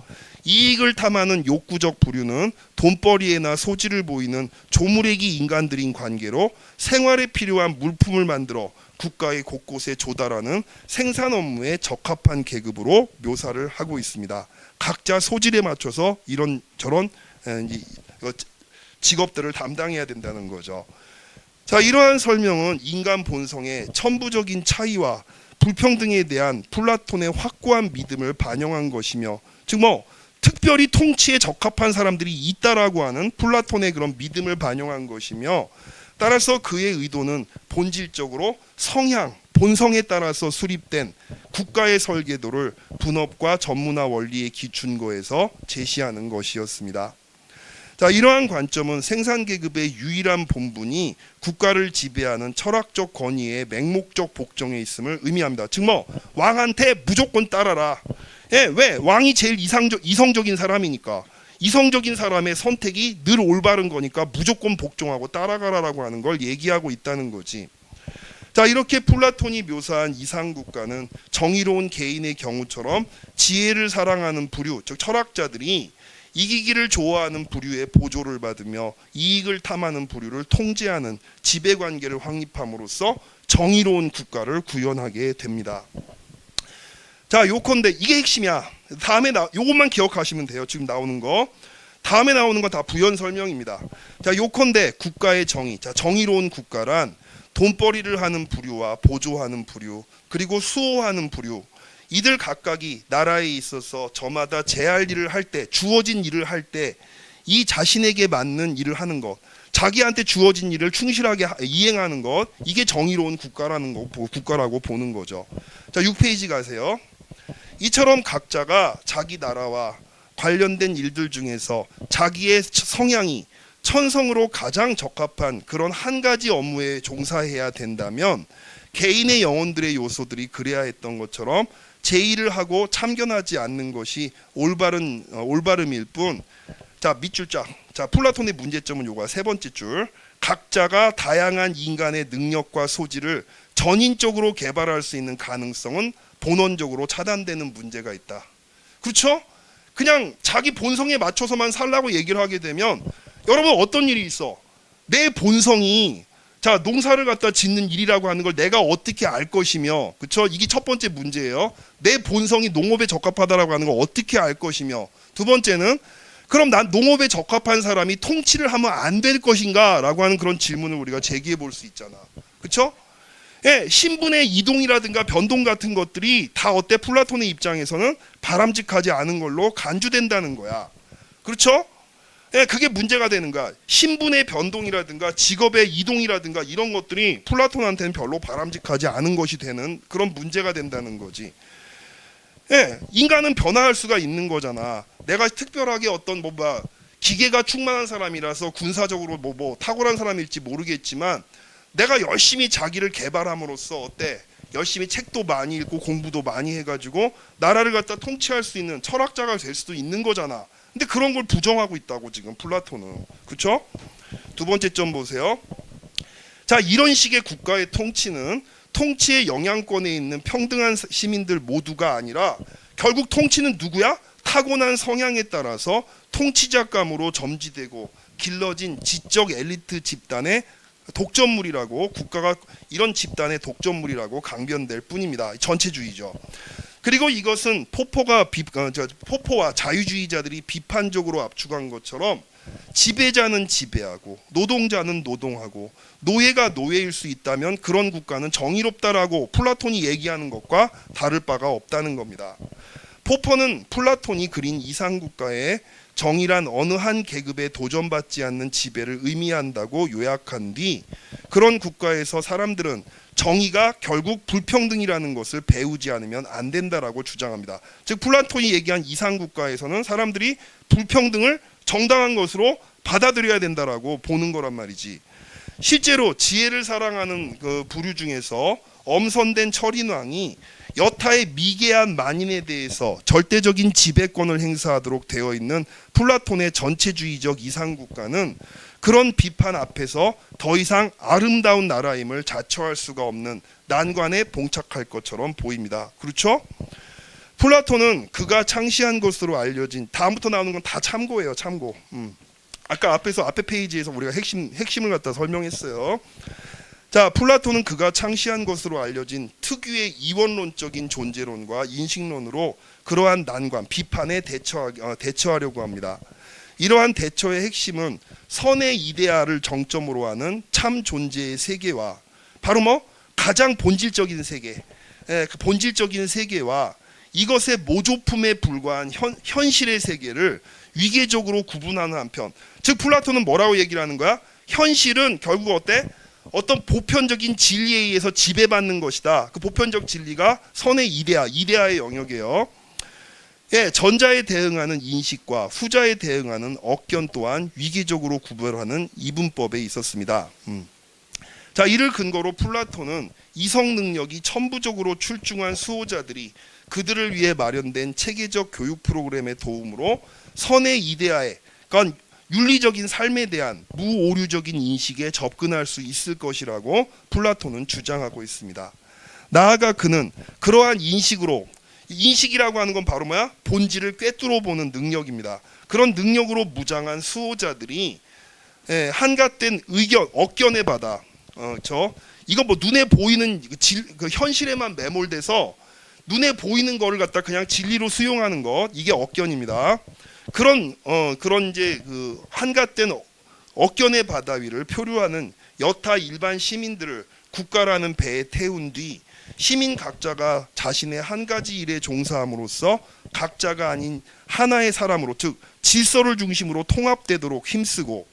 Speaker 1: 이익을 탐하는 욕구적 부류는 돈벌이에나 소질을 보이는 조무래기 인간들인 관계로 생활에 필요한 물품을 만들어 국가의 곳곳에 조달하는 생산 업무에 적합한 계급으로 묘사를 하고 있습니다. 각자 소질에 맞춰서 이런저런 직업들을 담당해야 된다는 거죠. 자, 이러한 설명은 인간 본성의 천부적인 차이와 불평등에 대한 플라톤의 확고한 믿음을 반영한 것이며, 즉 특별히 통치에 적합한 사람들이 있다라고 하는 플라톤의 그런 믿음을 반영한 것이며, 따라서 그의 의도는 본질적으로 성향, 본성에 따라서 수립된 국가의 설계도를 분업과 전문화 원리에 기춘거해서 제시하는 것이었습니다. 자, 이러한 관점은 생산계급의 유일한 본분이 국가를 지배하는 철학적 권위의 맹목적 복종에 있음을 의미합니다. 즉 왕한테 무조건 따라라. 예, 왜? 왕이 제일 이성적인 사람이니까. 이성적인 사람의 선택이 늘 올바른 거니까 무조건 복종하고 따라가라라고 하는 걸 얘기하고 있다는 거지. 자, 이렇게 플라톤이 묘사한 이상국가는 정의로운 개인의 경우처럼 지혜를 사랑하는 부류, 즉 철학자들이 이기기를 좋아하는 부류의 보조를 받으며 이익을 탐하는 부류를 통제하는 지배관계를 확립함으로써 정의로운 국가를 구현하게 됩니다. 자, 요컨대 이게 핵심이야. 다음에 요것만 기억하시면 돼요. 지금 나오는 거. 다음에 나오는 건 다 부연 설명입니다. 자, 요컨대 국가의 정의. 자, 정의로운 국가란 돈벌이를 하는 부류와 보조하는 부류, 그리고 수호하는 부류, 이들 각각이 나라에 있어서 저마다 제할 일을 할 때, 주어진 일을 할 때 이 자신에게 맞는 일을 하는 것, 자기한테 주어진 일을 충실하게 이행하는 것, 이게 정의로운 국가라고 보는 거죠. 자, 6페이지 가세요. 이처럼 각자가 자기 나라와 관련된 일들 중에서 자기의 성향이 천성으로 가장 적합한 그런 한 가지 업무에 종사해야 된다면, 개인의 영혼들의 요소들이 그래야 했던 것처럼 제의를 하고 참견하지 않는 것이 올바름일 뿐. 자, 밑줄짝. 자, 플라톤의 문제점은 요거야. 세 번째 줄. 각자가 다양한 인간의 능력과 소질을 전인적으로 개발할 수 있는 가능성은 본원적으로 차단되는 문제가 있다. 그렇죠? 그냥 자기 본성에 맞춰서만 살라고 얘기를 하게 되면, 여러분 어떤 일이 있어? 내 본성이, 자, 농사를 갖다 짓는 일이라고 하는 걸 내가 어떻게 알 것이며, 그렇죠? 이게 첫 번째 문제예요. 내 본성이 농업에 적합하다라고 하는 걸 어떻게 알 것이며, 두 번째는 그럼 난 농업에 적합한 사람이 통치를 하면 안 될 것인가? 라고 하는 그런 질문을 우리가 제기해 볼 수 있잖아. 그렇죠? 예, 신분의 이동이라든가 변동 같은 것들이 다 어때? 플라톤의 입장에서는 바람직하지 않은 걸로 간주된다는 거야. 그렇죠? 예, 그게 문제가 되는 거야. 신분의 변동이라든가 직업의 이동이라든가 이런 것들이 플라톤한테는 별로 바람직하지 않은 것이 되는 그런 문제가 된다는 거지. 예, 인간은 변화할 수가 있는 거잖아. 내가 특별하게 어떤 기계가 충만한 사람이라서 군사적으로 탁월한 사람일지 모르겠지만, 내가 열심히 자기를 개발함으로써 어때? 열심히 책도 많이 읽고 공부도 많이 해가지고 나라를 갖다 통치할 수 있는 철학자가 될 수도 있는 거잖아. 근데 그런 걸 부정하고 있다고 지금 플라톤은. 그렇죠? 두 번째 점 보세요. 자, 이런 식의 국가의 통치는 통치의 영향권에 있는 평등한 시민들 모두가 아니라, 결국 통치는 누구야? 타고난 성향에 따라서 통치자감으로 점지되고 길러진 지적 엘리트 집단의 독점물이라고, 국가가 이런 집단의 독점물이라고 강변될 뿐입니다. 전체주의죠. 그리고 이것은 포포와 자유주의자들이 비판적으로 압축한 것처럼 지배자는 지배하고 노동자는 노동하고 노예가 노예일 수 있다면 그런 국가는 정의롭다라고 플라톤이 얘기하는 것과 다를 바가 없다는 겁니다. 포퍼는 플라톤이 그린 이상국가의 정의란 어느 한 계급에 도전받지 않는 지배를 의미한다고 요약한 뒤, 그런 국가에서 사람들은 정의가 결국 불평등이라는 것을 배우지 않으면 안 된다라고 주장합니다. 즉 플라톤이 얘기한 이상국가에서는 사람들이 불평등을 정당한 것으로 받아들여야 된다라고 보는 거란 말이지. 실제로 지혜를 사랑하는 그 부류 중에서 엄선된 철인왕이 여타의 미개한 만인에 대해서 절대적인 지배권을 행사하도록 되어 있는 플라톤의 전체주의적 이상국가는 그런 비판 앞에서 더 이상 아름다운 나라임을 자처할 수가 없는 난관에 봉착할 것처럼 보입니다. 그렇죠? 플라톤은 그가 창시한 것으로 알려진, 다음부터 나오는 건 다 참고예요. 참고. 아까 앞에 페이지에서 우리가 핵심을 갖다 설명했어요. 자, 플라톤은 그가 창시한 것으로 알려진 특유의 이원론적인 존재론과 인식론으로 그러한 난관, 비판에 대처하려고 합니다. 이러한 대처의 핵심은 선의 이데아를 정점으로 하는 참 존재의 세계와 바로 가장 본질적인 세계, 그 본질적인 세계와 이것의 모조품에 불과한 현실의 세계를 위계적으로 구분하는 한편, 즉 플라톤은 뭐라고 얘기를 하는 거야? 현실은 결국 어떤 보편적인 진리에 의해서 지배받는 것이다. 그 보편적 진리가 선의 이데아의 영역이에요. 예, 전자에 대응하는 인식과 후자에 대응하는 억견 또한 위계적으로 구별하는 이분법에 있었습니다. 자, 이를 근거로 플라톤은 이성 능력이 천부적으로 출중한 수호자들이 그들을 위해 마련된 체계적 교육 프로그램의 도움으로 선의 이데아에, 그러니까 윤리적인 삶에 대한 무오류적인 인식에 접근할 수 있을 것이라고 플라톤은 주장하고 있습니다. 나아가 그는 그러한 인식이라고 하는 건 바로 뭐야? 본질을 꿰뚫어 보는 능력입니다. 그런 능력으로 무장한 수호자들이 한갓된 억견에 받아 이거 눈에 보이는 그 현실에만 매몰돼서 눈에 보이는 거를 갖다 그냥 진리로 수용하는 것, 이게 억견입니다. 그런 이제 그 한갓된 억견의 바다 위를 표류하는 여타 일반 시민들을 국가라는 배에 태운 뒤 시민 각자가 자신의 한 가지 일에 종사함으로써 각자가 아닌 하나의 사람으로, 즉 질서를 중심으로 통합되도록 힘쓰고,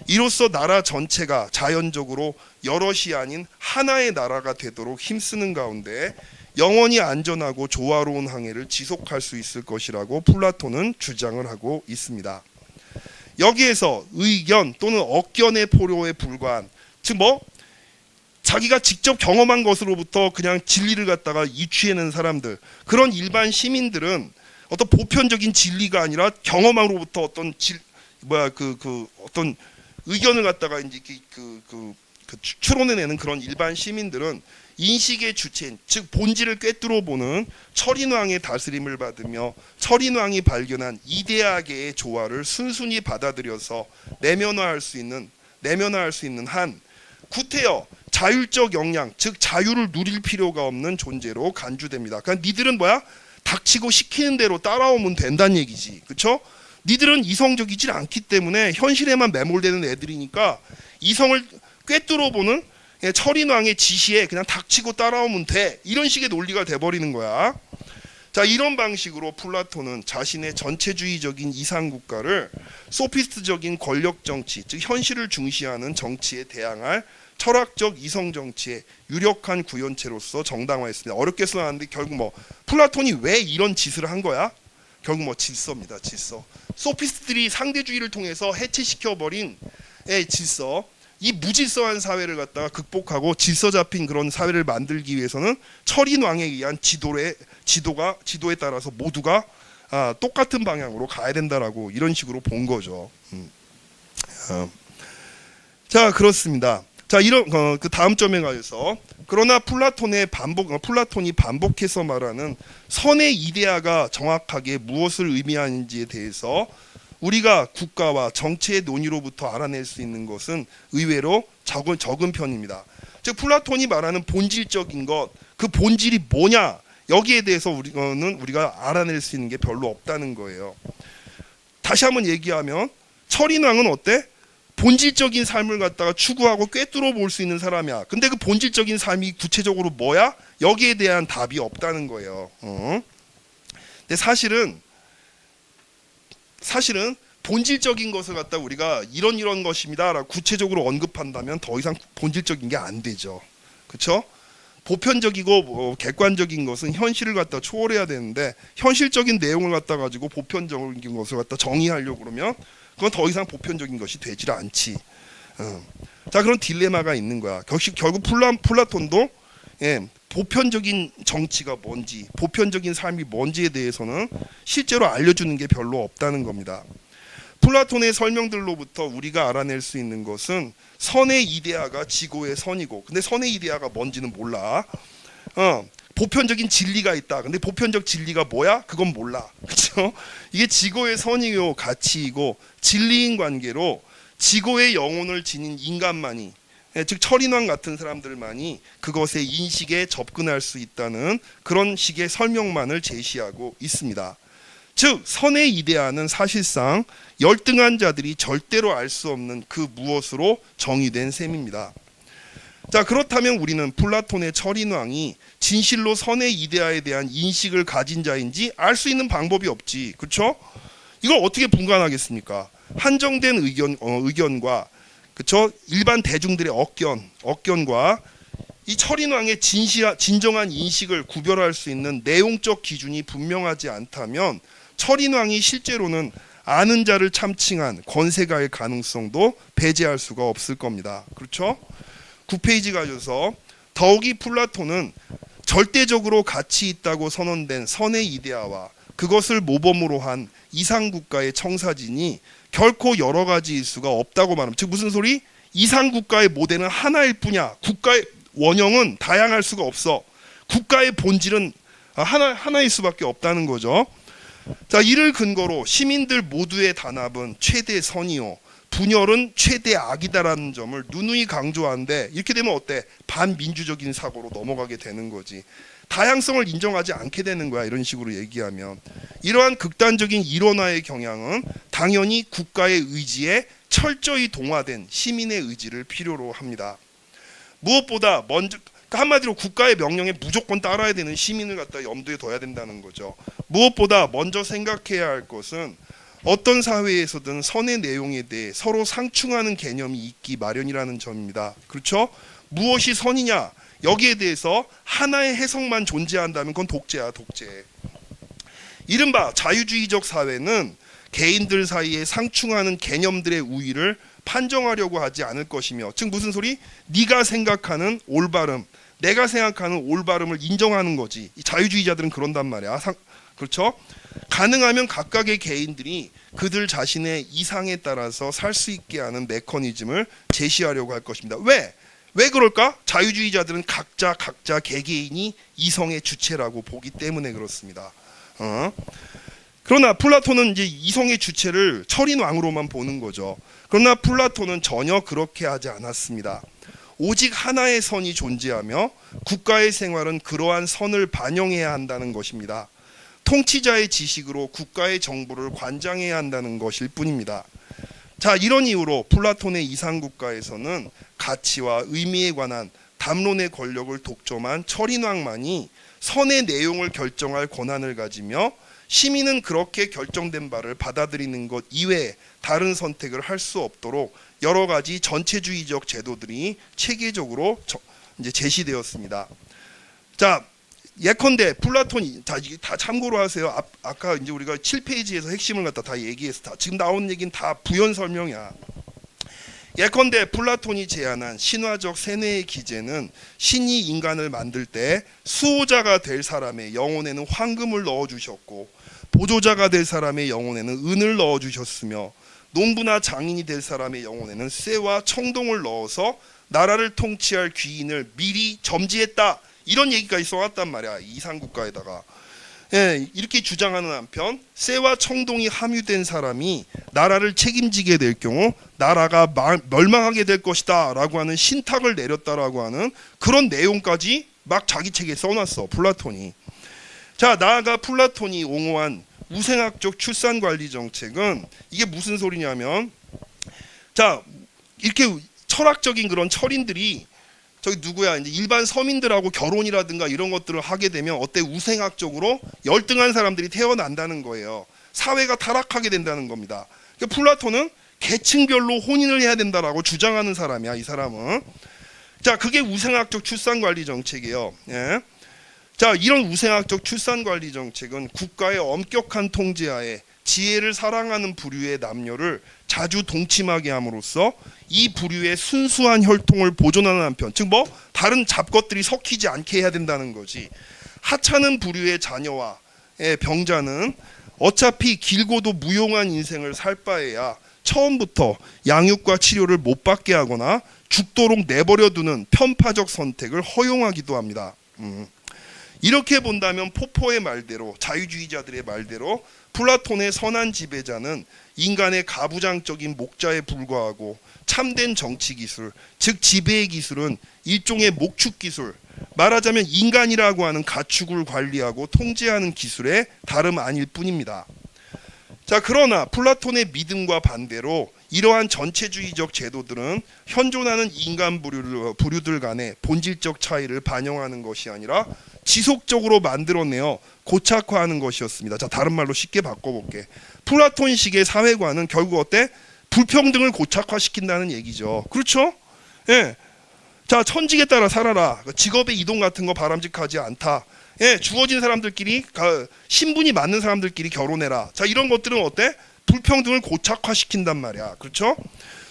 Speaker 1: 이로써 나라 전체가 자연적으로 여럿이 아닌 하나의 나라가 되도록 힘쓰는 가운데 영원히 안전하고 조화로운 항해를 지속할 수 있을 것이라고 플라톤은 주장을 하고 있습니다. 여기에서 의견 또는 억견의 포로에 불과한, 즉 자기가 직접 경험한 것으로부터 그냥 진리를 갖다가 유추해낸 사람들, 그런 일반 시민들은 어떤 보편적인 진리가 아니라 경험으로부터 어떤 어떤 의견을 갖다가 이제 추론해내는 그런 일반 시민들은 인식의 주체인, 즉 본질을 꿰뚫어 보는 철인왕의 다스림을 받으며 철인왕이 발견한 이데아계의 조화를 순순히 받아들여서 내면화할 수 있는 한 구태여 자율적 역량, 즉 자유를 누릴 필요가 없는 존재로 간주됩니다. 그러니까 니들은 닥치고 시키는 대로 따라오면 된다는 얘기지, 그렇죠? 니들은 이성적이질 않기 때문에 현실에만 매몰되는 애들이니까 이성을 꿰뚫어 보는 철인왕의 지시에 그냥 닥치고 따라오면 돼, 이런 식의 논리가 돼버리는 거야. 자, 이런 방식으로 플라톤은 자신의 전체주의적인 이상국가를 소피스트적인 권력 정치, 즉 현실을 중시하는 정치에 대항할 철학적 이성 정치의 유력한 구현체로서 정당화했습니다. 어렵게 써놨는데 결국 플라톤이 왜 이런 짓을 한 거야? 결국 질서입니다. 질서. 소피스트들이 상대주의를 통해서 해체시켜버린 질서, 이 무질서한 사회를 갖다가 극복하고 질서 잡힌 그런 사회를 만들기 위해서는 철인왕에 의한 지도에 따라서 모두가 똑같은 방향으로 가야 된다라고 이런 식으로 본 거죠. 자, 그렇습니다. 자, 이런 그 다음 점에 가서, 그러나 플라톤이 반복해서 말하는 선의 이데아가 정확하게 무엇을 의미하는지에 대해서 우리가 국가와 정치의 논의로부터 알아낼 수 있는 것은 의외로 적은 편입니다. 즉 플라톤이 말하는 본질적인 것, 그 본질이 뭐냐, 여기에 대해서 우리가 알아낼 수 있는 게 별로 없다는 거예요. 다시 한번 얘기하면 철인왕은 어때? 본질적인 삶을 갖다가 추구하고 꿰뚫어 볼 수 있는 사람이야. 근데 그 본질적인 삶이 구체적으로 뭐야? 여기에 대한 답이 없다는 거예요. 근데 사실은 본질적인 것을 갖다 우리가 이런 것입니다라고 구체적으로 언급한다면 더 이상 본질적인 게 안 되죠. 그렇죠? 보편적이고 객관적인 것은 현실을 갖다 초월해야 되는데, 현실적인 내용을 갖다 가지고 보편적인 것을 갖다 정의하려고 그러면 그건 더 이상 보편적인 것이 되질 않지. 자, 그런 딜레마가 있는 거야. 결국 플라톤도 보편적인 정치가 뭔지, 보편적인 삶이 뭔지에 대해서는 실제로 알려주는 게 별로 없다는 겁니다. 플라톤의 설명들로부터 우리가 알아낼 수 있는 것은 선의 이데아가 지고의 선이고, 근데 선의 이데아가 뭔지는 몰라. 보편적인 진리가 있다. 근데 보편적 진리가 뭐야? 그건 몰라. 그렇죠? 이게 지고의 선이요 가치이고 진리인 관계로 지고의 영혼을 지닌 인간만이, 즉 철인왕 같은 사람들만이 그것의 인식에 접근할 수 있다는 그런 식의 설명만을 제시하고 있습니다. 즉 선의 이데아는 사실상 열등한 자들이 절대로 알 수 없는 그 무엇으로 정의된 셈입니다. 자, 그렇다면 우리는 플라톤의 철인왕이 진실로 선의 이데아에 대한 인식을 가진 자인지 알 수 있는 방법이 없지. 그렇죠? 이걸 어떻게 분간하겠습니까? 한정된 의견과, 그렇죠? 일반 대중들의 억견과 이 철인왕의 진정한 인식을 구별할 수 있는 내용적 기준이 분명하지 않다면 철인왕이 실제로는 아는 자를 참칭한 권세가의 가능성도 배제할 수가 없을 겁니다. 그렇죠? 9페이지 가셔서 더욱이 플라톤은 절대적으로 가치 있다고 선언된 선의 이데아와 그것을 모범으로 한 이상국가의 청사진이 결코 여러 가지일 수가 없다고 말합니다. 즉 무슨 소리? 이상국가의 모델은 하나일 뿐이야. 국가의 원형은 다양할 수가 없어. 국가의 본질은 하나일 수밖에 없다는 거죠. 자, 이를 근거로 시민들 모두의 단합은 최대 선이요 분열은 최대 악이다라는 점을 누누이 강조하는데, 이렇게 되면 어때? 반민주적인 사고로 넘어가게 되는 거지. 다양성을 인정하지 않게 되는 거야, 이런 식으로 얘기하면. 이러한 극단적인 일원화의 경향은 당연히 국가의 의지에 철저히 동화된 시민의 의지를 필요로 합니다. 무엇보다 먼저, 그러니까 한마디로 국가의 명령에 무조건 따라야 되는 시민을 갖다 염두에 둬야 된다는 거죠. 무엇보다 먼저 생각해야 할 것은 어떤 사회에서든 선의 내용에 대해 서로 상충하는 개념이 있기 마련이라는 점입니다. 그렇죠? 무엇이 선이냐? 여기에 대해서 하나의 해석만 존재한다면 그건 독재야, 독재. 이른바 자유주의적 사회는 개인들 사이에 상충하는 개념들의 우위를 판정하려고 하지 않을 것이며, 즉 무슨 소리? 네가 생각하는 올바름, 내가 생각하는 올바름을 인정하는 거지. 이 자유주의자들은 그런단 말이야. 그렇죠? 가능하면 각각의 개인들이 그들 자신의 이상에 따라서 살 수 있게 하는 메커니즘을 제시하려고 할 것입니다. 왜 그럴까? 자유주의자들은 각자 개개인이 이성의 주체라고 보기 때문에 그렇습니다. 그러나 플라톤은 이제 이성의 주체를 철인왕으로만 보는 거죠. 그러나 플라톤은 전혀 그렇게 하지 않았습니다. 오직 하나의 선이 존재하며 국가의 생활은 그러한 선을 반영해야 한다는 것입니다. 통치자의 지식으로 국가의 정부를 관장해야 한다는 것일 뿐입니다. 자, 이런 이유로 플라톤의 이상국가에서는 가치와 의미에 관한 담론의 권력을 독점한 철인왕만이 선의 내용을 결정할 권한을 가지며 시민은 그렇게 결정된 바를 받아들이는 것 이외에 다른 선택을 할 수 없도록 여러 가지 전체주의적 제도들이 체계적으로 이제 제시되었습니다. 자, 예컨대 플라톤이 다 참고로 하세요. 아까 이제 우리가 7페이지에서 핵심을 갖다 다 얘기했어. 지금 나온 얘기는 다 부연 설명이야. 예컨대 플라톤이 제안한 신화적 세뇌의 기제는 신이 인간을 만들 때 수호자가 될 사람의 영혼에는 황금을 넣어주셨고 보조자가 될 사람의 영혼에는 은을 넣어주셨으며 농부나 장인이 될 사람의 영혼에는 쇠와 청동을 넣어서 나라를 통치할 귀인을 미리 점지했다. 이런 얘기까지 써왔단 말이야, 이상국가에다가. 예, 이렇게 주장하는 한편 쇠와 청동이 함유된 사람이 나라를 책임지게 될 경우 나라가 멸망하게 될 것이다 라고 하는 신탁을 내렸다라고 하는 그런 내용까지 막 자기 책에 써놨어, 플라톤이. 자, 나아가 플라톤이 옹호한 우생학적 출산관리 정책은 이게 무슨 소리냐면, 자, 이렇게 철학적인 그런 철인들이 저기 누구야, 이제 일반 서민들하고 결혼이라든가 이런 것들을 하게 되면 어때? 우생학적으로 열등한 사람들이 태어난다는 거예요. 사회가 타락하게 된다는 겁니다. 그러니까 플라톤은 계층별로 혼인을 해야 된다라고 주장하는 사람이야, 이 사람은. 자, 그게 우생학적 출산관리 정책이에요. 예. 자, 이런 우생학적 출산관리 정책은 국가의 엄격한 통제하에 지혜를 사랑하는 부류의 남녀를 자주 동침하게 함으로써 이 부류의 순수한 혈통을 보존하는 한편, 즉 뭐 다른 잡것들이 섞이지 않게 해야 된다는 거지. 하찮은 부류의 자녀와 병자는 어차피 길고도 무용한 인생을 살 바에야 처음부터 양육과 치료를 못 받게 하거나 죽도록 내버려두는 편파적 선택을 허용하기도 합니다. 이렇게 본다면 포포의 말대로, 자유주의자들의 말대로 플라톤의 선한 지배자는 인간의 가부장적인 목자에 불과하고 참된 정치 기술, 즉 지배의 기술은 일종의 목축 기술, 말하자면 인간이라고 하는 가축을 관리하고 통제하는 기술의 다름 아닐 뿐입니다. 자, 그러나 플라톤의 믿음과 반대로 이러한 전체주의적 제도들은 현존하는 인간 부류들 간의 본질적 차이를 반영하는 것이 아니라 지속적으로 만들어내어 고착화하는 것이었습니다. 자, 다른 말로 쉽게 바꿔볼게. 플라톤식의 사회관은 결국 어때? 불평등을 고착화시킨다는 얘기죠. 그렇죠? 예. 자, 천직에 따라 살아라. 직업의 이동 같은 거 바람직하지 않다. 예, 주어진 사람들끼리, 신분이 맞는 사람들끼리 결혼해라. 자, 이런 것들은 어때? 불평등을 고착화시킨단 말이야. 그렇죠?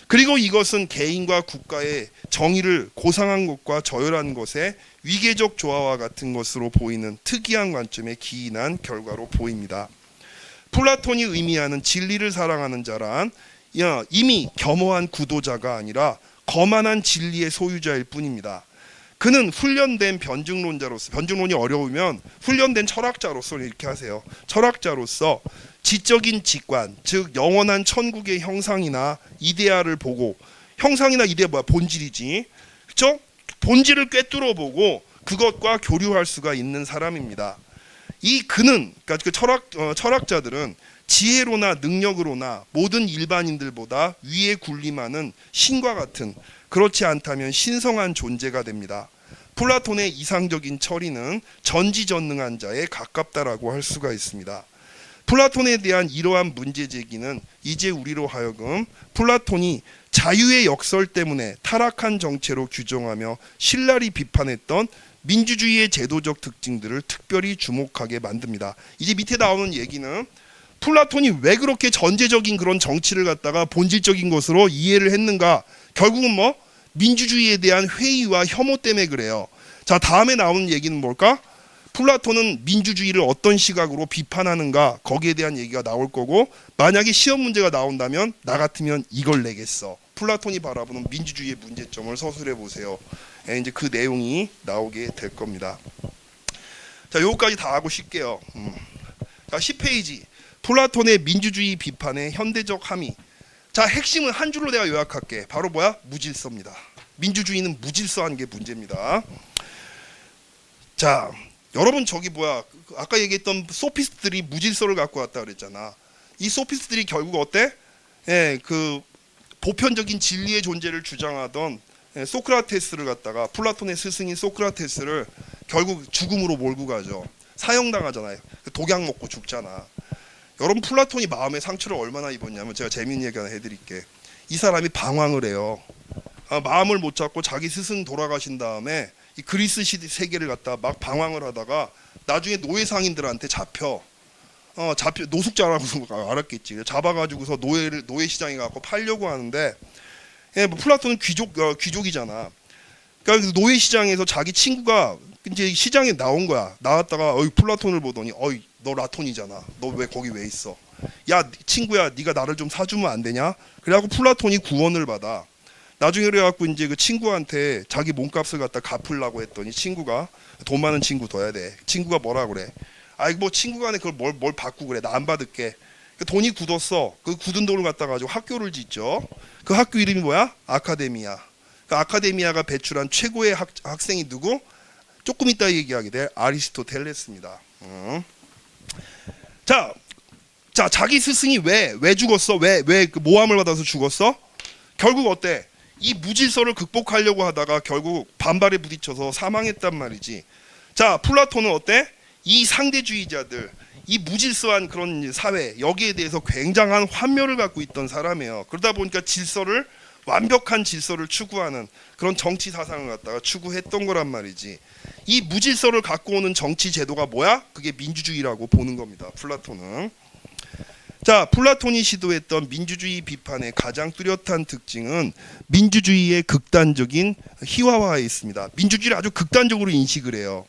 Speaker 1: 그리고 이것은 개인과 국가의 정의를 고상한 것과 저열한 것의 위계적 조화와 같은 것으로 보이는 특이한 관점에 기인한 결과로 보입니다. 플라톤이 의미하는 진리를 사랑하는 자란 이미 겸허한 구도자가 아니라 거만한 진리의 소유자일 뿐입니다. 그는 훈련된 변증론자로서, 변증론이 어려우면 훈련된 철학자로서 이렇게 하세요. 철학자로서 지적인 직관, 즉 영원한 천국의 형상이나 이데아를 보고, 형상이나 이데아 뭐야? 본질이지. 그렇죠? 본질을 꿰뚫어 보고 그것과 교류할 수가 있는 사람입니다. 이 그는, 그러니까 그 철학자들은 지혜로나 능력으로나 모든 일반인들보다 위에 군림하는 신과 같은, 그렇지 않다면 신성한 존재가 됩니다. 플라톤의 이상적인 처리는 전지전능한 자에 가깝다라고 할 수가 있습니다. 플라톤에 대한 이러한 문제 제기는 이제 우리로 하여금 플라톤이 자유의 역설 때문에 타락한 정체로 규정하며 신랄히 비판했던 민주주의의 제도적 특징들을 특별히 주목하게 만듭니다. 이제 밑에 나오는 얘기는 플라톤이 왜 그렇게 전제적인 그런 정치를 갖다가 본질적인 것으로 이해를 했는가? 결국은 뭐? 민주주의에 대한 회의와 혐오 때문에 그래요. 자, 다음에 나오는 얘기는 뭘까? 플라톤은 민주주의를 어떤 시각으로 비판하는가? 거기에 대한 얘기가 나올 거고, 만약에 시험 문제가 나온다면 나 같으면 이걸 내겠어. 플라톤이 바라보는 민주주의의 문제점을 서술해 보세요. 이제 그 내용이 나오게 될 겁니다. 자, 요거까지 다 하고 쉴게요. 자, 10페이지. 플라톤의 민주주의 비판의 현대적 함의. 자, 핵심은 한 줄로 내가 요약할게. 바로 뭐야? 무질서입니다. 민주주의는 무질서한 게 문제입니다. 자, 여러분 저기 뭐야? 아까 얘기했던 소피스트들이 무질서를 갖고 왔다 그랬잖아. 이 소피스트들이 결국 어때? 예, 그 보편적인 진리의 존재를 주장하던 소크라테스를 갖다가, 플라톤의 스승인 소크라테스를 결국 죽음으로 몰고 가죠. 사형당하잖아요. 독약 먹고 죽잖아. 여러분 플라톤이 마음의 상처를 얼마나 입었냐면, 제가 재미있는 얘기 하나 해드릴게. 이 사람이 방황을 해요. 마음을 못 잡고 자기 스승 돌아가신 다음에 이 그리스 세계를 갖다 막 방황을 하다가 나중에 노예 상인들한테 잡혀 노숙자라고 알았겠지. 잡아가지고서 노예 시장에 갖고 팔려고 하는데, 예, 뭐 플라톤은 귀족이잖아. 그러니까 노예 시장에서 자기 친구가 이제 시장에 나온 거야. 나왔다가 플라톤을 보더니 너 라톤이잖아. 너 왜 거기 왜 있어? 야 친구야, 네가 나를 좀 사주면 안 되냐? 그래갖고 플라톤이 구원을 받아. 나중에 그래갖고 이제 그 친구한테 자기 몸값을 갖다 갚으려고 했더니 친구가, 돈 많은 친구 둬야 돼. 친구가 뭐라 그래? 아이 뭐 친구가 그걸 뭘 받고 그래? 나 안 받을게. 돈이 굳었어. 그 굳은 돈을 갖다 가지고 학교를 짓죠. 그 학교 이름이 뭐야? 아카데미아. 그 아카데미아가 배출한 최고의 학생이 누구? 조금 이따 얘기하게 될 아리스토텔레스입니다. 자, 자기 스승이 왜 죽었어? 왜 그 모함을 받아서 죽었어? 결국 어때? 이 무질서를 극복하려고 하다가 결국 반발에 부딪혀서 사망했단 말이지. 자, 플라톤은 어때? 이 상대주의자들, 이 무질서한 그런 사회, 여기에 대해서 굉장한 환멸을 갖고 있던 사람이에요. 그러다 보니까 완벽한 질서를 추구하는 그런 정치 사상을 갖다가 추구했던 거란 말이지. 이 무질서를 갖고 오는 정치 제도가 뭐야? 그게 민주주의라고 보는 겁니다. 플라톤은. 자, 플라톤이 시도했던 민주주의 비판의 가장 뚜렷한 특징은 민주주의의 극단적인 희화화에 있습니다. 민주주의를 아주 극단적으로 인식을 해요.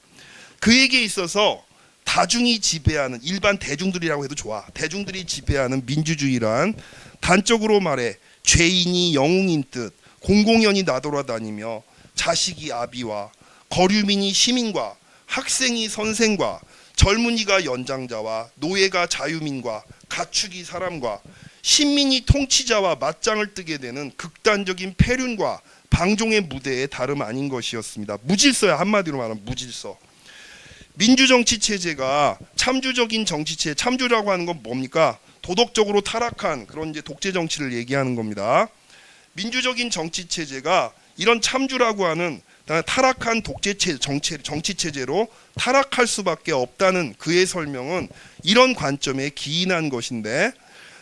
Speaker 1: 그에게 있어서 다중이 지배하는, 일반 대중들이라고 해도 좋아, 대중들이 지배하는 민주주의란 단적으로 말해 죄인이 영웅인 뜻, 공공연히 나돌아다니며 자식이 아비와 거류민이 시민과 학생이 선생과 젊은이가 연장자와 노예가 자유민과 가축이 사람과 신민이 통치자와 맞짱을 뜨게 되는 극단적인 패륜과 방종의 무대에 다름 아닌 것이었습니다. 무질서야, 한마디로 말하면 무질서. 민주정치 체제가 참주적인 정치체, 참주라고 하는 건 뭡니까? 도덕적으로 타락한 그런 이제 독재 정치를 얘기하는 겁니다. 민주적인 정치 체제가 이런 참주라고 하는 타락한 독재 정치 체제로 타락할 수밖에 없다는 그의 설명은 이런 관점에 기인한 것인데,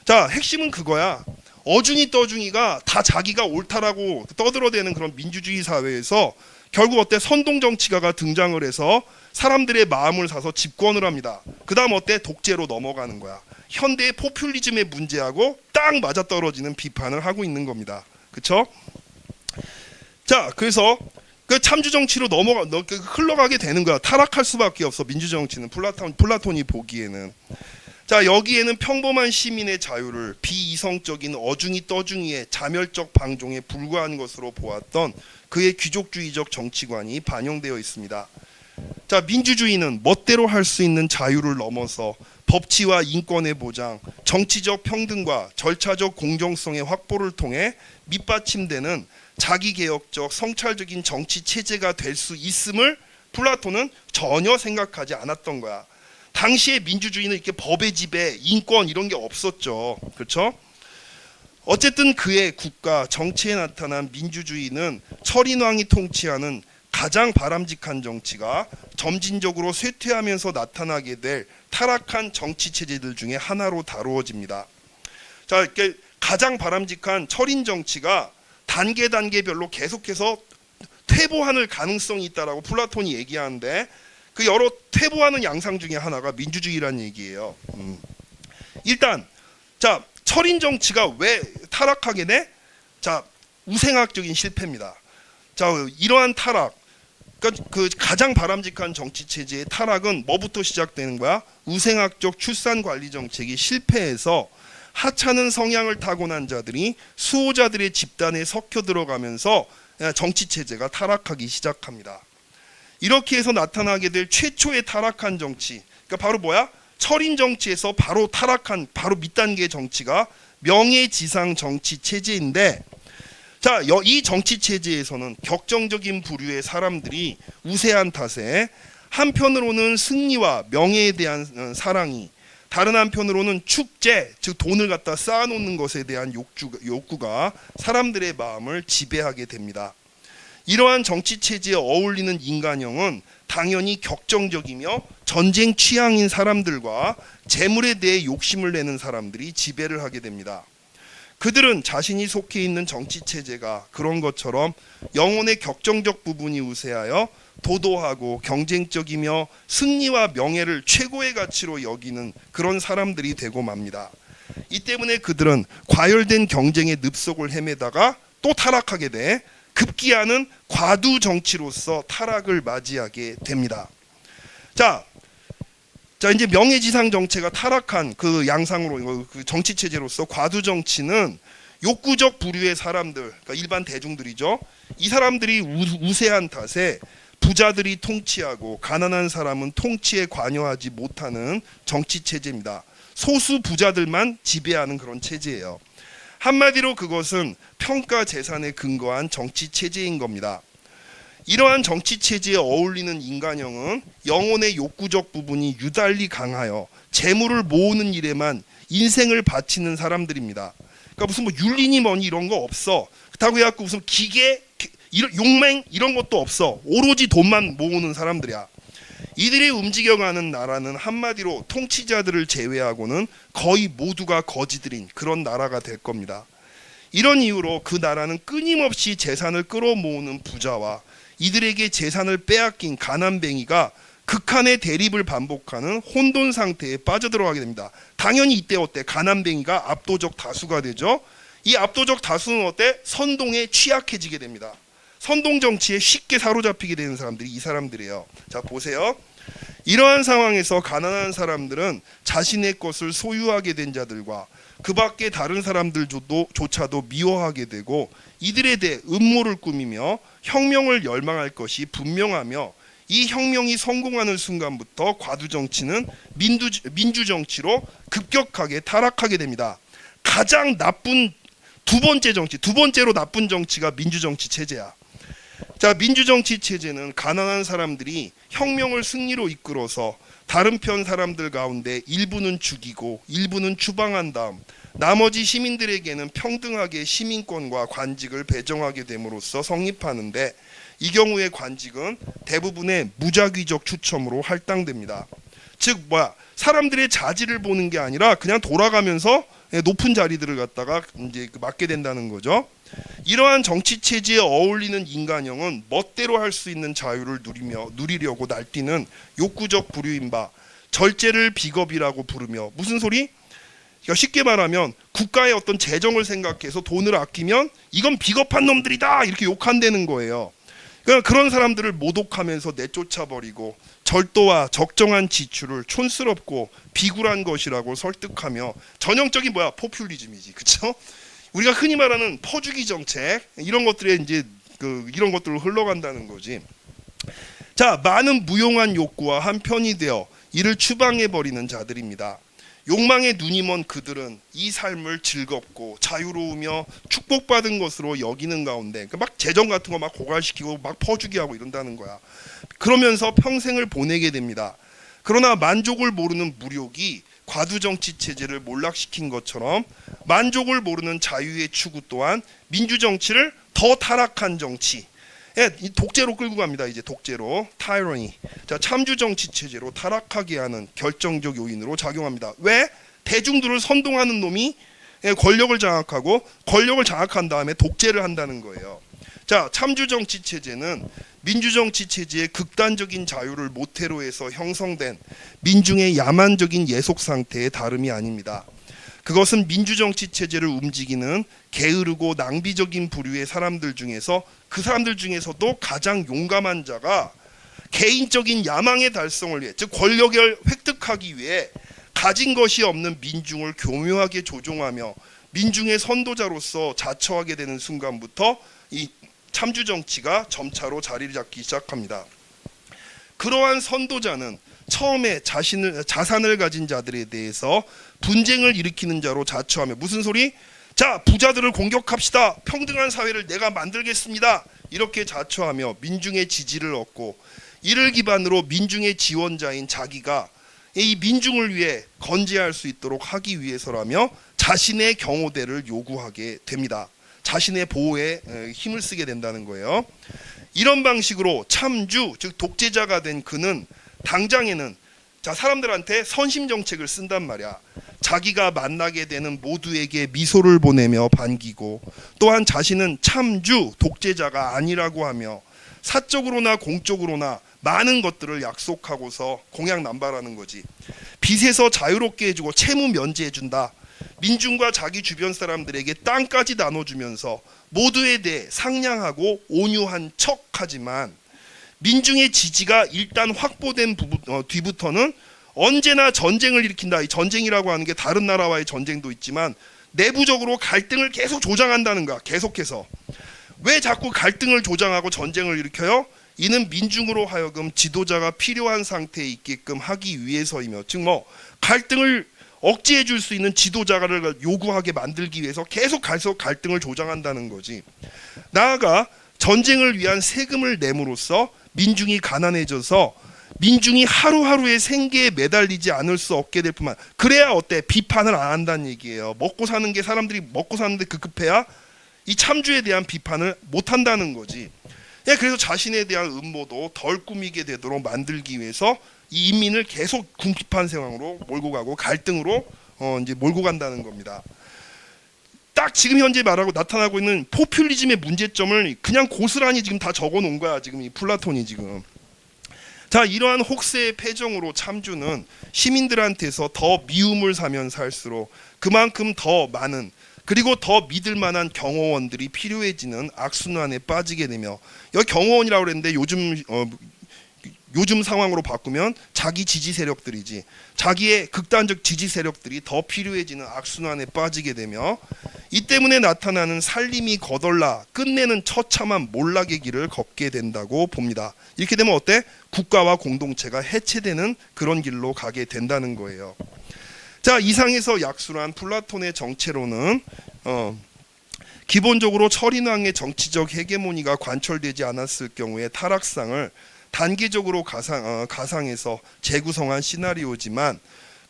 Speaker 1: 자, 핵심은 그거야. 어중이 떠중이가 다 자기가 옳다라고 떠들어대는 그런 민주주의 사회에서 결국 어때? 선동 정치가가 등장을 해서 사람들의 마음을 사서 집권을 합니다. 그 다음 어때? 독재로 넘어가는 거야. 현대의 포퓰리즘의 문제하고 딱 맞아떨어지는 비판을 하고 있는 겁니다. 그쵸? 자, 그래서 그 참주 정치로 흘러가게 되는 거야. 타락할 수밖에 없어. 민주 정치는 플라톤이 보기에는. 자, 여기에는 평범한 시민의 자유를 비이성적인 어중이 떠중이의 자멸적 방종에 불과한 것으로 보았던 그의 귀족주의적 정치관이 반영되어 있습니다. 자, 민주주의는 멋대로 할 수 있는 자유를 넘어서 법치와 인권의 보장, 정치적 평등과 절차적 공정성의 확보를 통해 밑받침되는 자기개혁적 성찰적인 정치 체제가 될 수 있음을 플라톤은 전혀 생각하지 않았던 거야. 당시에 민주주의는 이렇게 법의 지배, 인권 이런 게 없었죠. 그렇죠? 어쨌든 그의 국가 정치에 나타난 민주주의는 철인왕이 통치하는 가장 바람직한 정치가 점진적으로 쇠퇴하면서 나타나게 될 타락한 정치 체제들 중에 하나로 다루어집니다. 자, 이렇게 가장 바람직한 철인 정치가 단계별로 계속해서 퇴보하는 가능성이 있다라고 플라톤이 얘기하는데, 그 여러 퇴보하는 양상 중에 하나가 민주주의라는 얘기예요. 일단 자, 철인 정치가 왜 타락하게 돼? 자, 우생학적인 실패입니다. 자, 이러한 타락, 그러니까 그 가장 바람직한 정치 체제의 타락은 뭐부터 시작되는 거야? 우생학적 출산 관리 정책이 실패해서 하찮은 성향을 타고난 자들이 수호자들의 집단에 섞여 들어가면서 정치 체제가 타락하기 시작합니다. 이렇게 해서 나타나게 될 최초의 타락한 정치, 그러니까 바로 뭐야? 철인 정치에서 바로 타락한 바로 밑단계 정치가 명예지상 정치 체제인데, 자, 이 정치 체제에서는 격정적인 부류의 사람들이 우세한 탓에 한편으로는 승리와 명예에 대한 사랑이, 다른 한편으로는 축제, 즉 돈을 갖다 쌓아놓는 것에 대한 욕구가 사람들의 마음을 지배하게 됩니다. 이러한 정치 체제에 어울리는 인간형은 당연히 격정적이며 전쟁 취향인 사람들과 재물에 대해 욕심을 내는 사람들이 지배를 하게 됩니다. 그들은 자신이 속해 있는 정치 체제가 그런 것처럼 영혼의 격정적 부분이 우세하여 도도하고 경쟁적이며 승리와 명예를 최고의 가치로 여기는 그런 사람들이 되고 맙니다. 이 때문에 그들은 과열된 경쟁의 늪속을 헤매다가 또 타락하게 돼 급기야는 과두 정치로서 타락을 맞이하게 됩니다. 자, 이제 명예지상 정체가 타락한 그 양상으로, 그 정치 체제로서 과두 정치는 욕구적 부류의 사람들, 그러니까 일반 대중들이죠. 이 사람들이 우세한 탓에 부자들이 통치하고 가난한 사람은 통치에 관여하지 못하는 정치 체제입니다. 소수 부자들만 지배하는 그런 체제예요. 한마디로 그것은 평가 재산에 근거한 정치 체제인 겁니다. 이러한 정치 체제에 어울리는 인간형은 영혼의 욕구적 부분이 유달리 강하여 재물을 모으는 일에만 인생을 바치는 사람들입니다. 그러니까 무슨 뭐 윤리니 뭐니 이런 거 없어. 그렇다고 해갖고 무슨 기계, 용맹 이런 것도 없어. 오로지 돈만 모으는 사람들이야. 이들이 움직여가는 나라는 한마디로 통치자들을 제외하고는 거의 모두가 거지들인 그런 나라가 될 겁니다. 이런 이유로 그 나라는 끊임없이 재산을 끌어모으는 부자와 이들에게 재산을 빼앗긴 가난뱅이가 극한의 대립을 반복하는 혼돈 상태에 빠져들어가게 됩니다. 당연히 이때 어때? 가난뱅이가 압도적 다수가 되죠. 이 압도적 다수는 어때? 선동에 취약해지게 됩니다. 선동 정치에 쉽게 사로잡히게 되는 사람들이 이 사람들이에요. 자, 보세요. 이러한 상황에서 가난한 사람들은 자신의 것을 소유하게 된 자들과 그 밖에 다른 사람들조차도 미워하게 되고 이들에 대해 음모를 꾸미며 혁명을 열망할 것이 분명하며 이 혁명이 성공하는 순간부터 과두 정치는 민주 정치로 급격하게 타락하게 됩니다. 가장 나쁜 두 번째로 나쁜 정치가 민주 정치 체제야. 자, 민주정치 체제는 가난한 사람들이 혁명을 승리로 이끌어서 다른 편 사람들 가운데 일부는 죽이고 일부는 추방한 다음 나머지 시민들에게는 평등하게 시민권과 관직을 배정하게 됨으로써 성립하는데 이 경우의 관직은 대부분의 무작위적 추첨으로 할당됩니다. 즉 사람들의 자질을 보는 게 아니라 그냥 돌아가면서 높은 자리들을 갖다가 이제 맡게 된다는 거죠. 이러한 정치 체제에 어울리는 인간형은 멋대로 할 수 있는 자유를 누리려고 날뛰는 욕구적 부류인 바 절제를 비겁이라고 부르며 무슨 소리? 그러니까 쉽게 말하면 국가의 어떤 재정을 생각해서 돈을 아끼면 이건 비겁한 놈들이다 이렇게 욕한다는 거예요. 그러니까 그런 사람들을 모독하면서 내쫓아버리고 절도와 적정한 지출을 촌스럽고 비굴한 것이라고 설득하며 전형적인 포퓰리즘이지, 그렇죠? 우리가 흔히 말하는 퍼주기 정책 이런 것들에 이제 이런 것들로 흘러간다는 거지. 자, 많은 무용한 욕구와 한 편이 되어 이를 추방해 버리는 자들입니다. 욕망에 눈이 먼 그들은 이 삶을 즐겁고 자유로우며 축복받은 것으로 여기는 가운데 막 재정 같은 거 막 고갈시키고 막 퍼주기 하고 이런다는 거야. 그러면서 평생을 보내게 됩니다. 그러나 만족을 모르는 무력이 과두정치 체제를 몰락시킨 것처럼 만족을 모르는 자유의 추구 또한 민주정치를 더 타락한 정치, 이 독재로 끌고 갑니다. 이제 독재로, 타이러니. 자, 참주정치 체제로 타락하게 하는 결정적 요인으로 작용합니다. 왜? 대중들을 선동하는 놈이 권력을 장악하고 권력을 장악한 다음에 독재를 한다는 거예요. 자, 참주정치 체제는 민주정치 체제의 극단적인 자유를 모태로 해서 형성된 민중의 야만적인 예속 상태의 다름이 아닙니다. 그것은 민주정치 체제를 움직이는 게으르고 낭비적인 부류의 사람들 중에서 그 사람들 중에서도 가장 용감한 자가 개인적인 야망의 달성을 위해, 즉 권력을 획득하기 위해 가진 것이 없는 민중을 교묘하게 조종하며 민중의 선도자로서 자처하게 되는 순간부터 이 참주정치가 점차로 자리를 잡기 시작합니다. 그러한 선도자는 처음에 자산을 가진 자들에 대해서 분쟁을 일으키는 자로 자처하며 무슨 소리? 자, 부자들을 공격합시다. 평등한 사회를 내가 만들겠습니다. 이렇게 자처하며 민중의 지지를 얻고 이를 기반으로 민중의 지원자인 자기가 이 민중을 위해 건재할 수 있도록 하기 위해서라며 자신의 경호대를 요구하게 됩니다. 자신의 보호에 힘을 쓰게 된다는 거예요. 이런 방식으로 참주, 즉 독재자가 된 그는 당장에는 사람들한테 선심 정책을 쓴단 말이야. 자기가 만나게 되는 모두에게 미소를 보내며 반기고 또한 자신은 참주 독재자가 아니라고 하며 사적으로나 공적으로나 많은 것들을 약속하고서 공약 남발하는 거지. 빚에서 자유롭게 해주고 채무 면제해준다. 민중과 자기 주변 사람들에게 땅까지 나눠주면서 모두에 대해 상냥하고 온유한 척하지만 민중의 지지가 일단 확보된 뒤부터는 언제나 전쟁을 일으킨다. 이 전쟁이라고 하는 게 다른 나라와의 전쟁도 있지만 내부적으로 갈등을 계속 조장한다는 거야. 계속해서. 왜 자꾸 갈등을 조장하고 전쟁을 일으켜요? 이는 민중으로 하여금 지도자가 필요한 상태에 있게끔 하기 위해서이며, 즉 갈등을 억제해 줄 수 있는 지도자를 요구하게 만들기 위해서 계속 갈등을 조장한다는 거지. 나아가 전쟁을 위한 세금을 내므로써 민중이 가난해져서 민중이 하루하루의 생계에 매달리지 않을 수 없게 될 뿐만, 그래야 어때? 비판을 안 한다는 얘기예요. 먹고 사는 게 사람들이 먹고 사는데 급급해야 이 참주에 대한 비판을 못 한다는 거지. 그래서 자신에 대한 음모도 덜 꾸미게 되도록 만들기 위해서 이 인민을 계속 궁핍한 상황으로 몰고 가고 갈등으로 이제 몰고 간다는 겁니다. 딱 지금 현재 말하고 나타나고 있는 포퓰리즘의 문제점을 그냥 고스란히 지금 다 적어 놓은 거야. 지금 이 플라톤이 지금. 자, 이러한 혹세의 패정으로 참주는 시민들한테서 더 미움을 사면서 할수록 그만큼 더 많은 그리고 더 믿을 만한 경호원들이 필요해지는 악순환에 빠지게 되며, 여기 경호원이라고 그랬는데 요즘 상황으로 바꾸면 자기 지지 세력들이지, 자기의 극단적 지지 세력들이 더 필요해지는 악순환에 빠지게 되며, 이 때문에 나타나는 살림이 거덜나 끝내는 처참한 몰락의 길을 걷게 된다고 봅니다. 이렇게 되면 어때? 국가와 공동체가 해체되는 그런 길로 가게 된다는 거예요. 자, 이상에서 약술한 플라톤의 정체로는 기본적으로 철인왕의 정치적 헤게모니가 관철되지 않았을 경우에 타락상을 단계적으로 가상해서 재구성한 시나리오지만,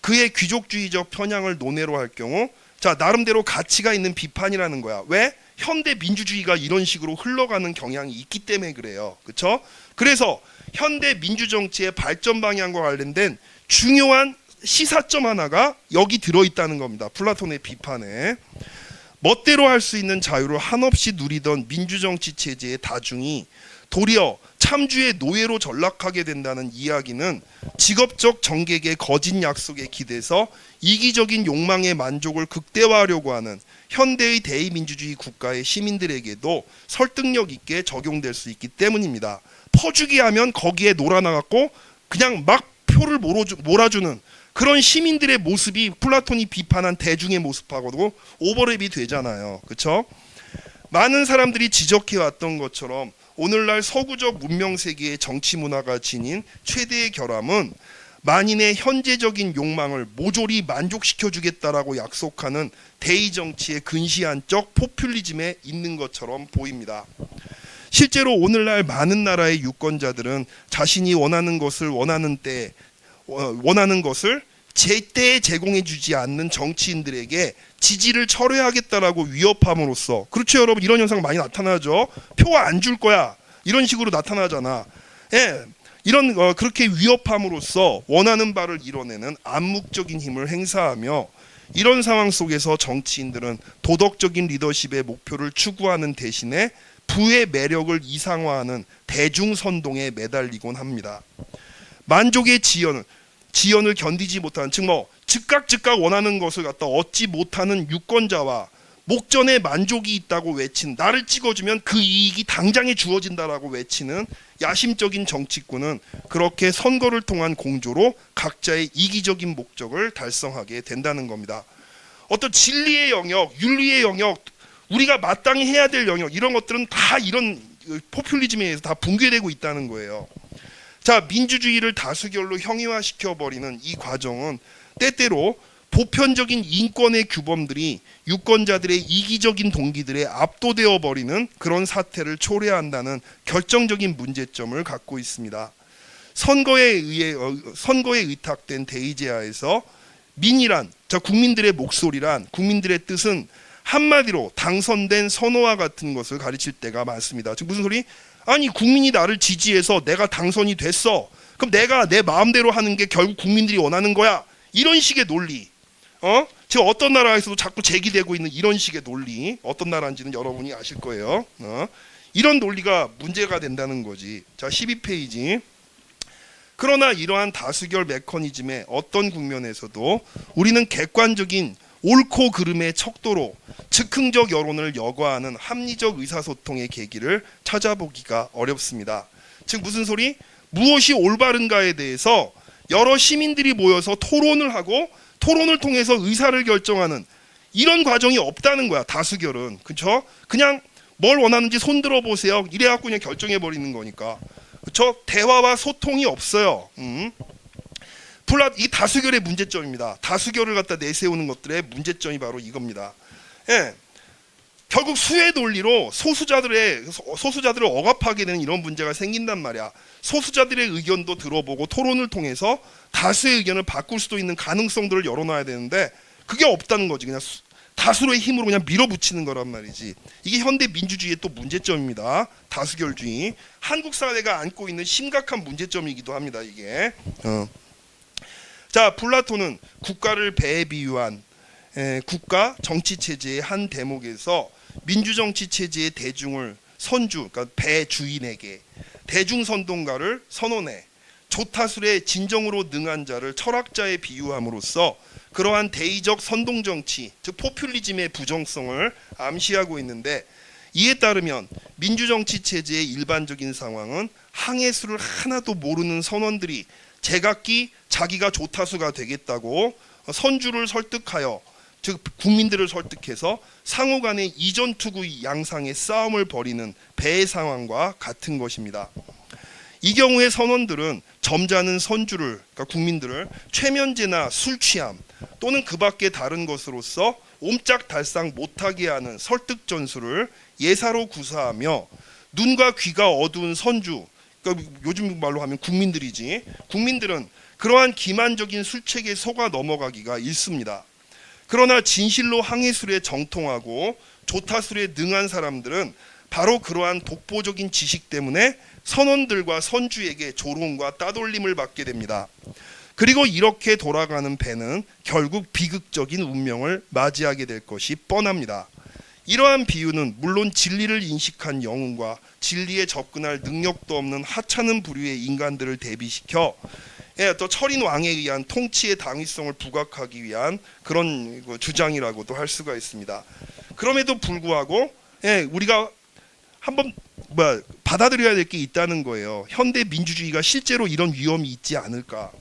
Speaker 1: 그의 귀족주의적 편향을 논외로 할 경우, 자, 나름대로 가치가 있는 비판이라는 거야. 왜? 현대 민주주의가 이런 식으로 흘러가는 경향이 있기 때문에 그래요. 그렇죠? 그래서 현대 민주정치의 발전 방향과 관련된 중요한 시사점 하나가 여기 들어있다는 겁니다. 플라톤의 비판에. 멋대로 할 수 있는 자유를 한없이 누리던 민주정치 체제의 다중이 도리어 참주의 노예로 전락하게 된다는 이야기는 직업적 정객의 거짓 약속에 기대서 이기적인 욕망의 만족을 극대화하려고 하는 현대의 대의민주주의 국가의 시민들에게도 설득력 있게 적용될 수 있기 때문입니다. 퍼주기 하면 거기에 놀아나갖고 그냥 막 표를 몰아주는 그런 시민들의 모습이 플라톤이 비판한 대중의 모습하고도 오버랩이 되잖아요. 그렇죠? 많은 사람들이 지적해왔던 것처럼 오늘날 서구적 문명 세계의 정치 문화가 지닌 최대의 결함은 만인의 현재적인 욕망을 모조리 만족시켜주겠다라고 약속하는 대의 정치의 근시안적 포퓰리즘에 있는 것처럼 보입니다. 실제로 오늘날 많은 나라의 유권자들은 자신이 원하는 것을 원하는 것을 제때에 제공해주지 않는 정치인들에게 지지를 철회하겠다라고 위협함으로써, 그렇죠 여러분, 이런 현상 많이 나타나죠. 표 안 줄 거야 이런 식으로 나타나잖아. 예, 이런 그렇게 위협함으로써 원하는 바를 이뤄내는 암묵적인 힘을 행사하며, 이런 상황 속에서 정치인들은 도덕적인 리더십의 목표를 추구하는 대신에 부의 매력을 이상화하는 대중선동에 매달리곤 합니다. 만족의 지연을 견디지 못하는, 즉 즉각 원하는 것을 갖다 얻지 못하는 유권자와 목전에 만족이 있다고 외친, 나를 찍어주면 그 이익이 당장에 주어진다라고 외치는 야심적인 정치꾼은 그렇게 선거를 통한 공조로 각자의 이기적인 목적을 달성하게 된다는 겁니다. 어떤 진리의 영역, 윤리의 영역, 우리가 마땅히 해야 될 영역, 이런 것들은 다 이런 포퓰리즘에 의해서 다 붕괴되고 있다는 거예요. 자, 민주주의를 다수결로 형이화시켜버리는 이 과정은 때때로 보편적인 인권의 규범들이 유권자들의 이기적인 동기들에 압도되어 버리는 그런 사태를 초래한다는 결정적인 문제점을 갖고 있습니다. 선거에 의탁된 대의제하에서 민이란, 자, 국민들의 목소리란, 국민들의 뜻은 한마디로 당선된 선호와 같은 것을 가르칠 때가 많습니다. 즉 무슨 소리? 아니, 국민이 나를 지지해서 내가 당선이 됐어. 그럼 내가 내 마음대로 하는 게 결국 국민들이 원하는 거야. 이런 식의 논리. 지금 어떤 나라에서도 자꾸 제기되고 있는 이런 식의 논리. 어떤 나라인지는 여러분이 아실 거예요. 이런 논리가 문제가 된다는 거지. 자, 12페이지. 그러나 이러한 다수결 메커니즘의 어떤 국면에서도 우리는 객관적인 옳고 그름의 척도로 즉흥적 여론을 여과하는 합리적 의사소통의 계기를 찾아보기가 어렵습니다. 즉 무슨 소리? 무엇이 올바른가에 대해서 여러 시민들이 모여서 토론을 하고 토론을 통해서 의사를 결정하는 이런 과정이 없다는 거야. 다수결은. 그렇죠? 그냥 뭘 원하는지 손 들어보세요. 이래갖고 그냥 결정해버리는 거니까. 그렇죠? 대화와 소통이 없어요. 이 다수결의 문제점입니다. 다수결을 갖다 내세우는 것들의 문제점이 바로 이겁니다. 예, 결국 수의 논리로 소수자들을 억압하게 되는 이런 문제가 생긴단 말이야. 소수자들의 의견도 들어보고 토론을 통해서 다수의 의견을 바꿀 수도 있는 가능성들을 열어놔야 되는데 그게 없다는 거지. 그냥 다수의 힘으로 그냥 밀어붙이는 거란 말이지. 이게 현대 민주주의의 또 문제점입니다. 다수결주의. 한국 사회가 안고 있는 심각한 문제점이기도 합니다. 이게. 자, 플라톤은 국가를 배에 비유한 국가 정치 체제의 한 대목에서 민주정치 체제의 대중을 그러니까 배 주인에게 대중 선동가를 선언해 조타술의 진정으로 능한 자를 철학자에 비유함으로써 그러한 대의적 선동정치, 즉 포퓰리즘의 부정성을 암시하고 있는데, 이에 따르면 민주정치 체제의 일반적인 상황은 항해술을 하나도 모르는 선원들이 제각기 자기가 조타수가 되겠다고 선주를 설득하여, 즉 국민들을 설득해서 상호 간의 이전투구 양상의 싸움을 벌이는 배의 상황과 같은 것입니다. 이 경우에 선원들은 점잖은 선주를, 그러니까 국민들을 최면제나 술 취함 또는 그 밖의 다른 것으로서 옴짝달싹 못하게 하는 설득 전술을 예사로 구사하며, 눈과 귀가 어두운 선주, 그러니까 요즘 말로 하면 국민들이지, 국민들은 그러한 기만적인 술책에 속아 넘어가기가 일쑤입니다. 그러나 진실로 항해술에 정통하고 조타술에 능한 사람들은 바로 그러한 독보적인 지식 때문에 선원들과 선주에게 조롱과 따돌림을 받게 됩니다. 그리고 이렇게 돌아가는 배는 결국 비극적인 운명을 맞이하게 될 것이 뻔합니다. 이러한 비유는 물론 진리를 인식한 영웅과 진리에 접근할 능력도 없는 하찮은 부류의 인간들을 대비시켜 또 철인 왕에 의한 통치의 당위성을 부각하기 위한 그런 주장이라고도 할 수가 있습니다. 그럼에도 불구하고 우리가 한번 받아들여야 될 게 있다는 거예요. 현대 민주주의가 실제로 이런 위험이 있지 않을까.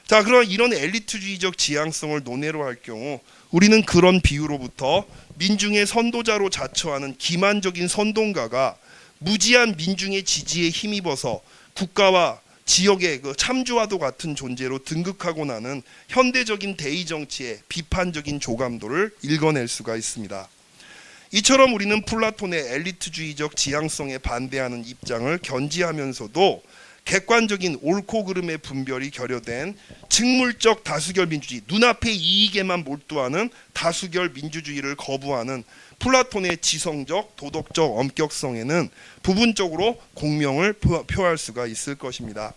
Speaker 1: 자, 그럼 이런 엘리트주의적 지향성을 논외로 할 경우 우리는 그런 비유로부터 민중의 선도자로 자처하는 기만적인 선동가가 무지한 민중의 지지에 힘입어서 국가와 지역의 그 참주와도 같은 존재로 등극하고 나는 현대적인 대의 정치의 비판적인 조감도를 읽어낼 수가 있습니다. 이처럼 우리는 플라톤의 엘리트주의적 지향성에 반대하는 입장을 견지하면서도 객관적인 옳고 그름의 분별이 결여된 직물적 다수결 민주주의, 눈앞의 이익에만 몰두하는 다수결 민주주의를 거부하는 플라톤의 지성적, 도덕적 엄격성에는 부분적으로 공명을 표할 수가 있을 것입니다.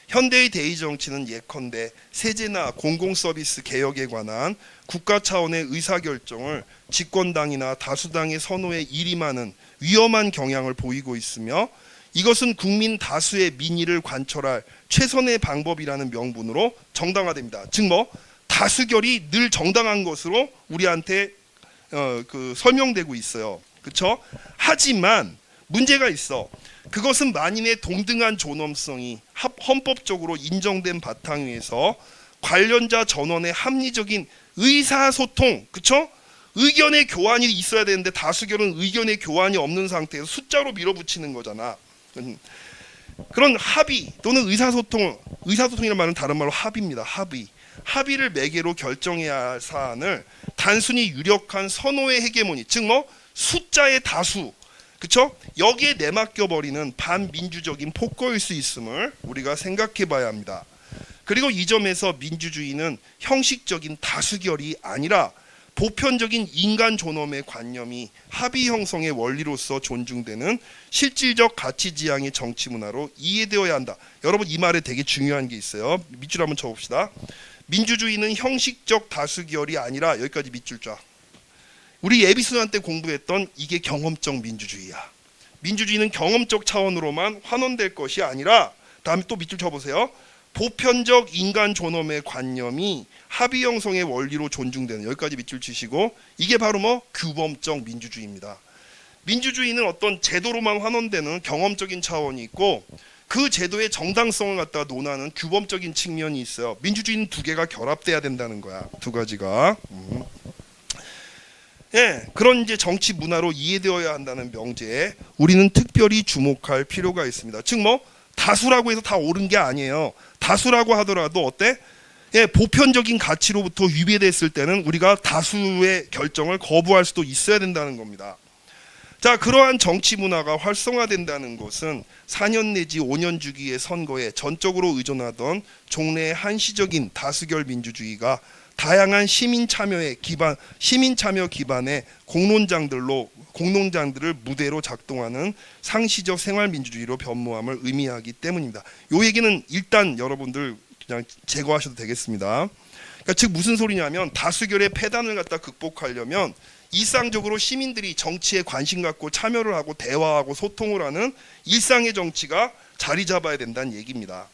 Speaker 1: 현대의 대의 정치는 예컨대 세제나 공공서비스 개혁에 관한 국가 차원의 의사결정을 집권당이나 다수당의 선호에 일임하는 위험한 경향을 보이고 있으며, 이것은 국민 다수의 민의를 관철할 최선의 방법이라는 명분으로 정당화됩니다. 즉 다수결이 늘 정당한 것으로 우리한테 설명되고 있어요. 그렇죠? 하지만 문제가 있어. 그것은 만인의 동등한 존엄성이 헌법적으로 인정된 바탕 위에서 관련자 전원의 합리적인 의사소통, 그렇죠? 의견의 교환이 있어야 되는데 다수결은 의견의 교환이 없는 상태에서 숫자로 밀어붙이는 거잖아. 그런 합의 또는 의사소통이라는 말은 다른 말로 합의입니다. 합의를 매개로 결정해야 할 사안을 단순히 유력한 선호의 헤게모니, 즉 숫자의 다수, 그렇죠? 여기에 내맡겨 버리는 반민주적인 폭거일 수 있음을 우리가 생각해 봐야 합니다. 그리고 이 점에서 민주주의는 형식적인 다수결이 아니라 보편적인 인간 존엄의 관념이 합의 형성의 원리로서 존중되는 실질적 가치 지향의 정치 문화로 이해되어야 한다. 여러분, 이 말에 되게 중요한 게 있어요. 밑줄 한번 쳐봅시다. 민주주의는 형식적 다수결이 아니라, 여기까지 밑줄 쫙. 우리 예비수련 때 공부했던 이게 경험적 민주주의야. 민주주의는 경험적 차원으로만 환원될 것이 아니라, 다음에 또 밑줄 쳐보세요. 보편적 인간 존엄의 관념이 합의 형성의 원리로 존중되는, 여기까지 밑줄 치시고, 이게 바로 규범적 민주주의입니다. 민주주의는 어떤 제도로만 환원되는 경험적인 차원이 있고, 그 제도의 정당성을 갖다가 논하는 규범적인 측면이 있어요. 민주주의는 두 개가 결합돼야 된다는 거야. 두 가지가. 그런 이제 정치 문화로 이해되어야 한다는 명제에 우리는 특별히 주목할 필요가 있습니다. 즉 다수라고 해서 다 옳은 게 아니에요. 다수라고 하더라도 어때? 보편적인 가치로부터 위배됐을 때는 우리가 다수의 결정을 거부할 수도 있어야 된다는 겁니다. 자, 그러한 정치 문화가 활성화된다는 것은 4년 내지 5년 주기의 선거에 전적으로 의존하던 종래의 한시적인 다수결 민주주의가 다양한 시민 참여 기반의 공론장들을 무대로 작동하는 상시적 생활 민주주의로 변모함을 의미하기 때문입니다. 이 얘기는 일단 여러분들 그냥 제거하셔도 되겠습니다. 그러니까 즉 무슨 소리냐면, 다수결의 폐단을 갖다 극복하려면 일상적으로 시민들이 정치에 관심 갖고 참여를 하고 대화하고 소통을 하는 일상의 정치가 자리 잡아야 된다는 얘기입니다.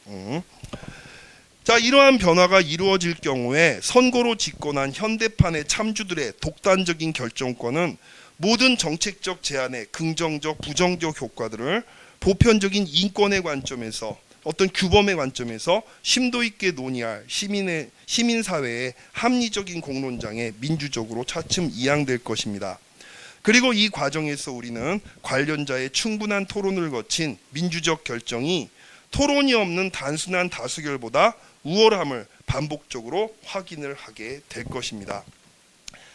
Speaker 1: 자, 이러한 변화가 이루어질 경우에 선거로 집권한 현대판의 참주들의 독단적인 결정권은 모든 정책적 제안의 긍정적, 부정적 효과들을 보편적인 인권의 관점에서 어떤 규범의 관점에서 심도 있게 논의할 시민사회의 합리적인 공론장에 민주적으로 차츰 이양될 것입니다. 그리고 이 과정에서 우리는 관련자의 충분한 토론을 거친 민주적 결정이 토론이 없는 단순한 다수결보다 우월함을 반복적으로 확인을 하게 될 것입니다.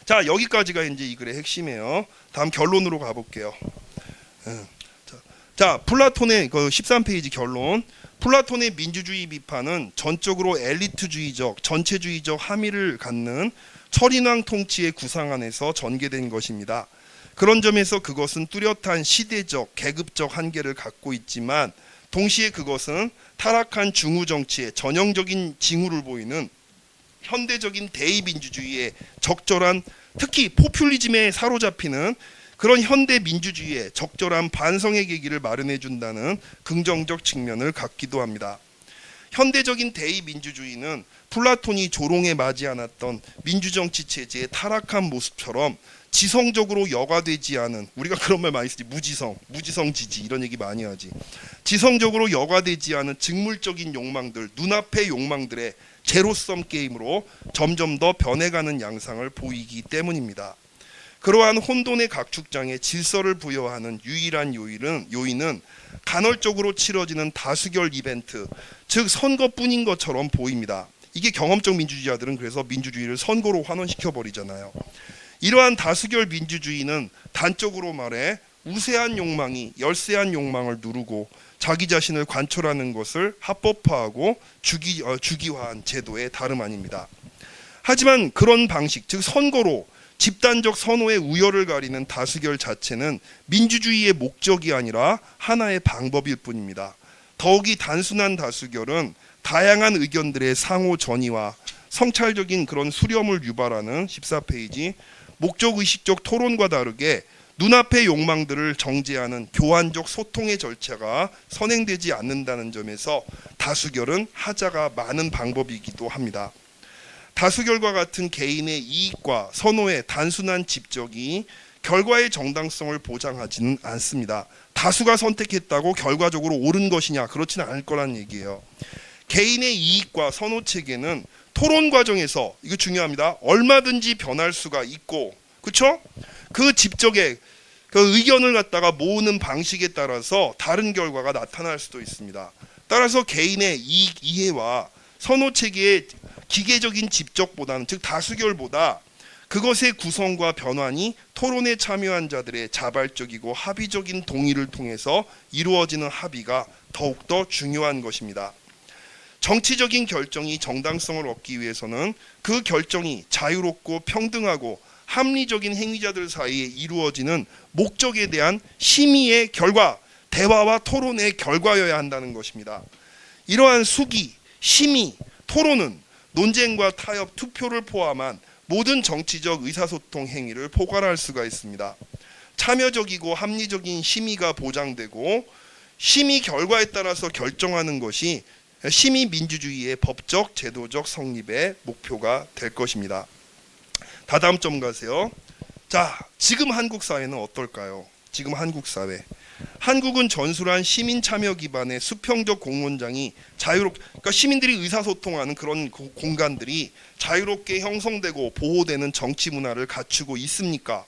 Speaker 1: 자, 여기까지가 이제 이 글의 핵심이에요. 다음 결론으로 가볼게요. 자, 플라톤의 그 13페이지 결론. 플라톤의 민주주의 비판은 전적으로 엘리트주의적, 전체주의적 함의를 갖는 철인왕 통치의 구상 안에서 전개된 것입니다. 그런 점에서 그것은 뚜렷한 시대적, 계급적 한계를 갖고 있지만 동시에 그것은 타락한 중우 정치의 전형적인 징후를 보이는 현대적인 대의민주주의의 적절한, 특히 포퓰리즘에 사로잡히는 그런 현대 민주주의의 적절한 반성의 계기를 마련해 준다는 긍정적 측면을 갖기도 합니다. 현대적인 대의민주주의는 플라톤이 조롱에 맞지 않았던 민주정치 체제의 타락한 모습처럼 지성적으로 여과되지 않은, 우리가 그런 말 많이 쓰지, 무지성 지지 이런 얘기 많이 하지. 지성적으로 여과되지 않은 직물적인 욕망들, 눈앞의 욕망들의 제로섬 게임으로 점점 더 변해가는 양상을 보이기 때문입니다. 그러한 혼돈의 각축장에 질서를 부여하는 유일한 요인은 간헐적으로 치러지는 다수결 이벤트, 즉 선거뿐인 것처럼 보입니다. 이게 경험적 민주주의자들은 그래서 민주주의를 선거로 환원시켜버리잖아요. 이러한 다수결 민주주의는 단적으로 말해 우세한 욕망이 열세한 욕망을 누르고 자기 자신을 관철하는 것을 합법화하고 주기화한 제도의 다름 아닙니다. 하지만 그런 방식, 즉 선거로 집단적 선호의 우열을 가리는 다수결 자체는 민주주의의 목적이 아니라 하나의 방법일 뿐입니다. 더욱이 단순한 다수결은 다양한 의견들의 상호 전이와 성찰적인 그런 수렴을 유발하는 14페이지 목적의식적 토론과 다르게 눈앞의 욕망들을 정제하는 교환적 소통의 절차가 선행되지 않는다는 점에서 다수결은 하자가 많은 방법이기도 합니다. 다수결과 같은 개인의 이익과 선호의 단순한 집적이 결과의 정당성을 보장하지는 않습니다. 다수가 선택했다고 결과적으로 옳은 것이냐, 그렇지는 않을 거란 얘기예요. 개인의 이익과 선호 체계는 토론 과정에서, 이거 중요합니다, 얼마든지 변할 수가 있고, 그렇죠? 그 집적의 그 의견을 갖다가 모으는 방식에 따라서 다른 결과가 나타날 수도 있습니다. 따라서 개인의 이익 이해와 선호 체계의 기계적인 집적보다는, 즉 다수결보다 그것의 구성과 변환이 토론에 참여한 자들의 자발적이고 합의적인 동의를 통해서 이루어지는 합의가 더욱더 중요한 것입니다. 정치적인 결정이 정당성을 얻기 위해서는 그 결정이 자유롭고 평등하고 합리적인 행위자들 사이에 이루어지는 목적에 대한 심의의 결과, 대화와 토론의 결과여야 한다는 것입니다. 이러한 수기, 심의, 토론은 논쟁과 타협, 투표를 포함한 모든 정치적 의사소통 행위를 포괄할 수가 있습니다. 참여적이고 합리적인 심의가 보장되고 심의 결과에 따라서 결정하는 것이 심의 민주주의의 법적, 제도적 성립의 목표가 될 것입니다. 다다음 점 가세요. 자, 지금 한국 사회는 어떨까요? 지금 한국 사회. 한국은 전술한 시민 참여 기반의 수평적 공론장이 그러니까 시민들이 의사소통하는 그런 공간들이 자유롭게 형성되고 보호되는 정치 문화를 갖추고 있습니까?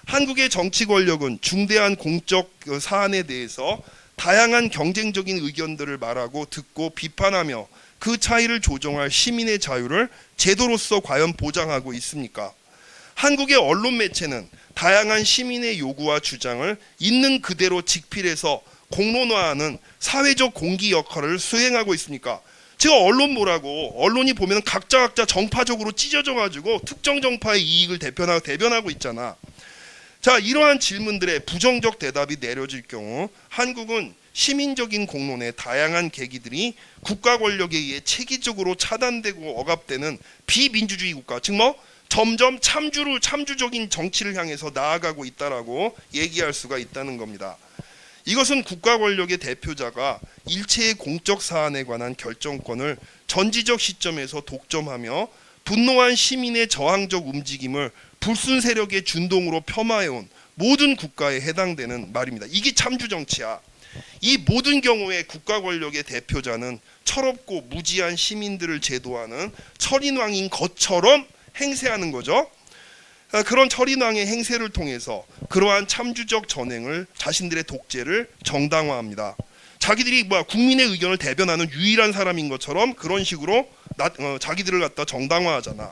Speaker 1: 한국의 정치 권력은 중대한 공적 사안에 대해서 다양한 경쟁적인 의견들을 말하고 듣고 비판하며 그 차이를 조정할 시민의 자유를 제도로서 과연 보장하고 있습니까? 한국의 언론 매체는 다양한 시민의 요구와 주장을 있는 그대로 직필해서 공론화하는 사회적 공기 역할을 수행하고 있습니까? 제가 언론 보라고, 언론이 보면 각자 정파적으로 찢어져 가지고 특정 정파의 이익을 대변하고 있잖아. 자, 이러한 질문들의 부정적 대답이 내려질 경우 한국은 시민적인 공론의 다양한 계기들이 국가 권력에 의해 체계적으로 차단되고 억압되는 비민주주의 국가, 즉 점점 참주적인 정치를 향해서 나아가고 있다라고 얘기할 수가 있다는 겁니다. 이것은 국가 권력의 대표자가 일체의 공적 사안에 관한 결정권을 전지적 시점에서 독점하며 분노한 시민의 저항적 움직임을 불순 세력의 준동으로 폄하해온 모든 국가에 해당되는 말입니다. 이게 참주 정치야. 이 모든 경우에 국가 권력의 대표자는 철없고 무지한 시민들을 제도하는 철인왕인 것처럼 행세하는 거죠. 그런 철인왕의 행세를 통해서 그러한 참주적 전행을, 자신들의 독재를 정당화합니다. 자기들이 국민의 의견을 대변하는 유일한 사람인 것처럼 그런 식으로 자기들을 갖다 정당화하잖아.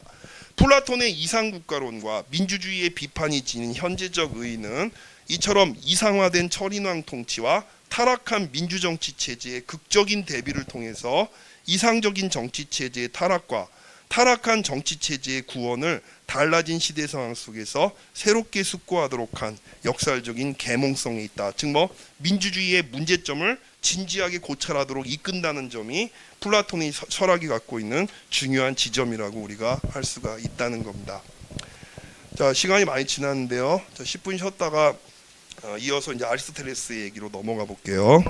Speaker 1: 플라톤의 이상국가론과 민주주의의 비판이 지닌 현재적 의의는 이처럼 이상화된 철인왕 통치와 타락한 민주정치 체제의 극적인 대비를 통해서 이상적인 정치 체제의 타락과 타락한 정치 체제의 구원을 달라진 시대 상황 속에서 새롭게 숙고하도록 한 역사적인 계몽성에 있다. 즉 민주주의의 문제점을 진지하게 고찰하도록 이끈다는 점이 플라톤의 철학이 갖고 있는 중요한 지점이라고 우리가 할 수가 있다는 겁니다. 자, 시간이 많이 지났는데요. 10분 쉬었다가 이어서 이제 아리스토텔레스 얘기로 넘어가 볼게요.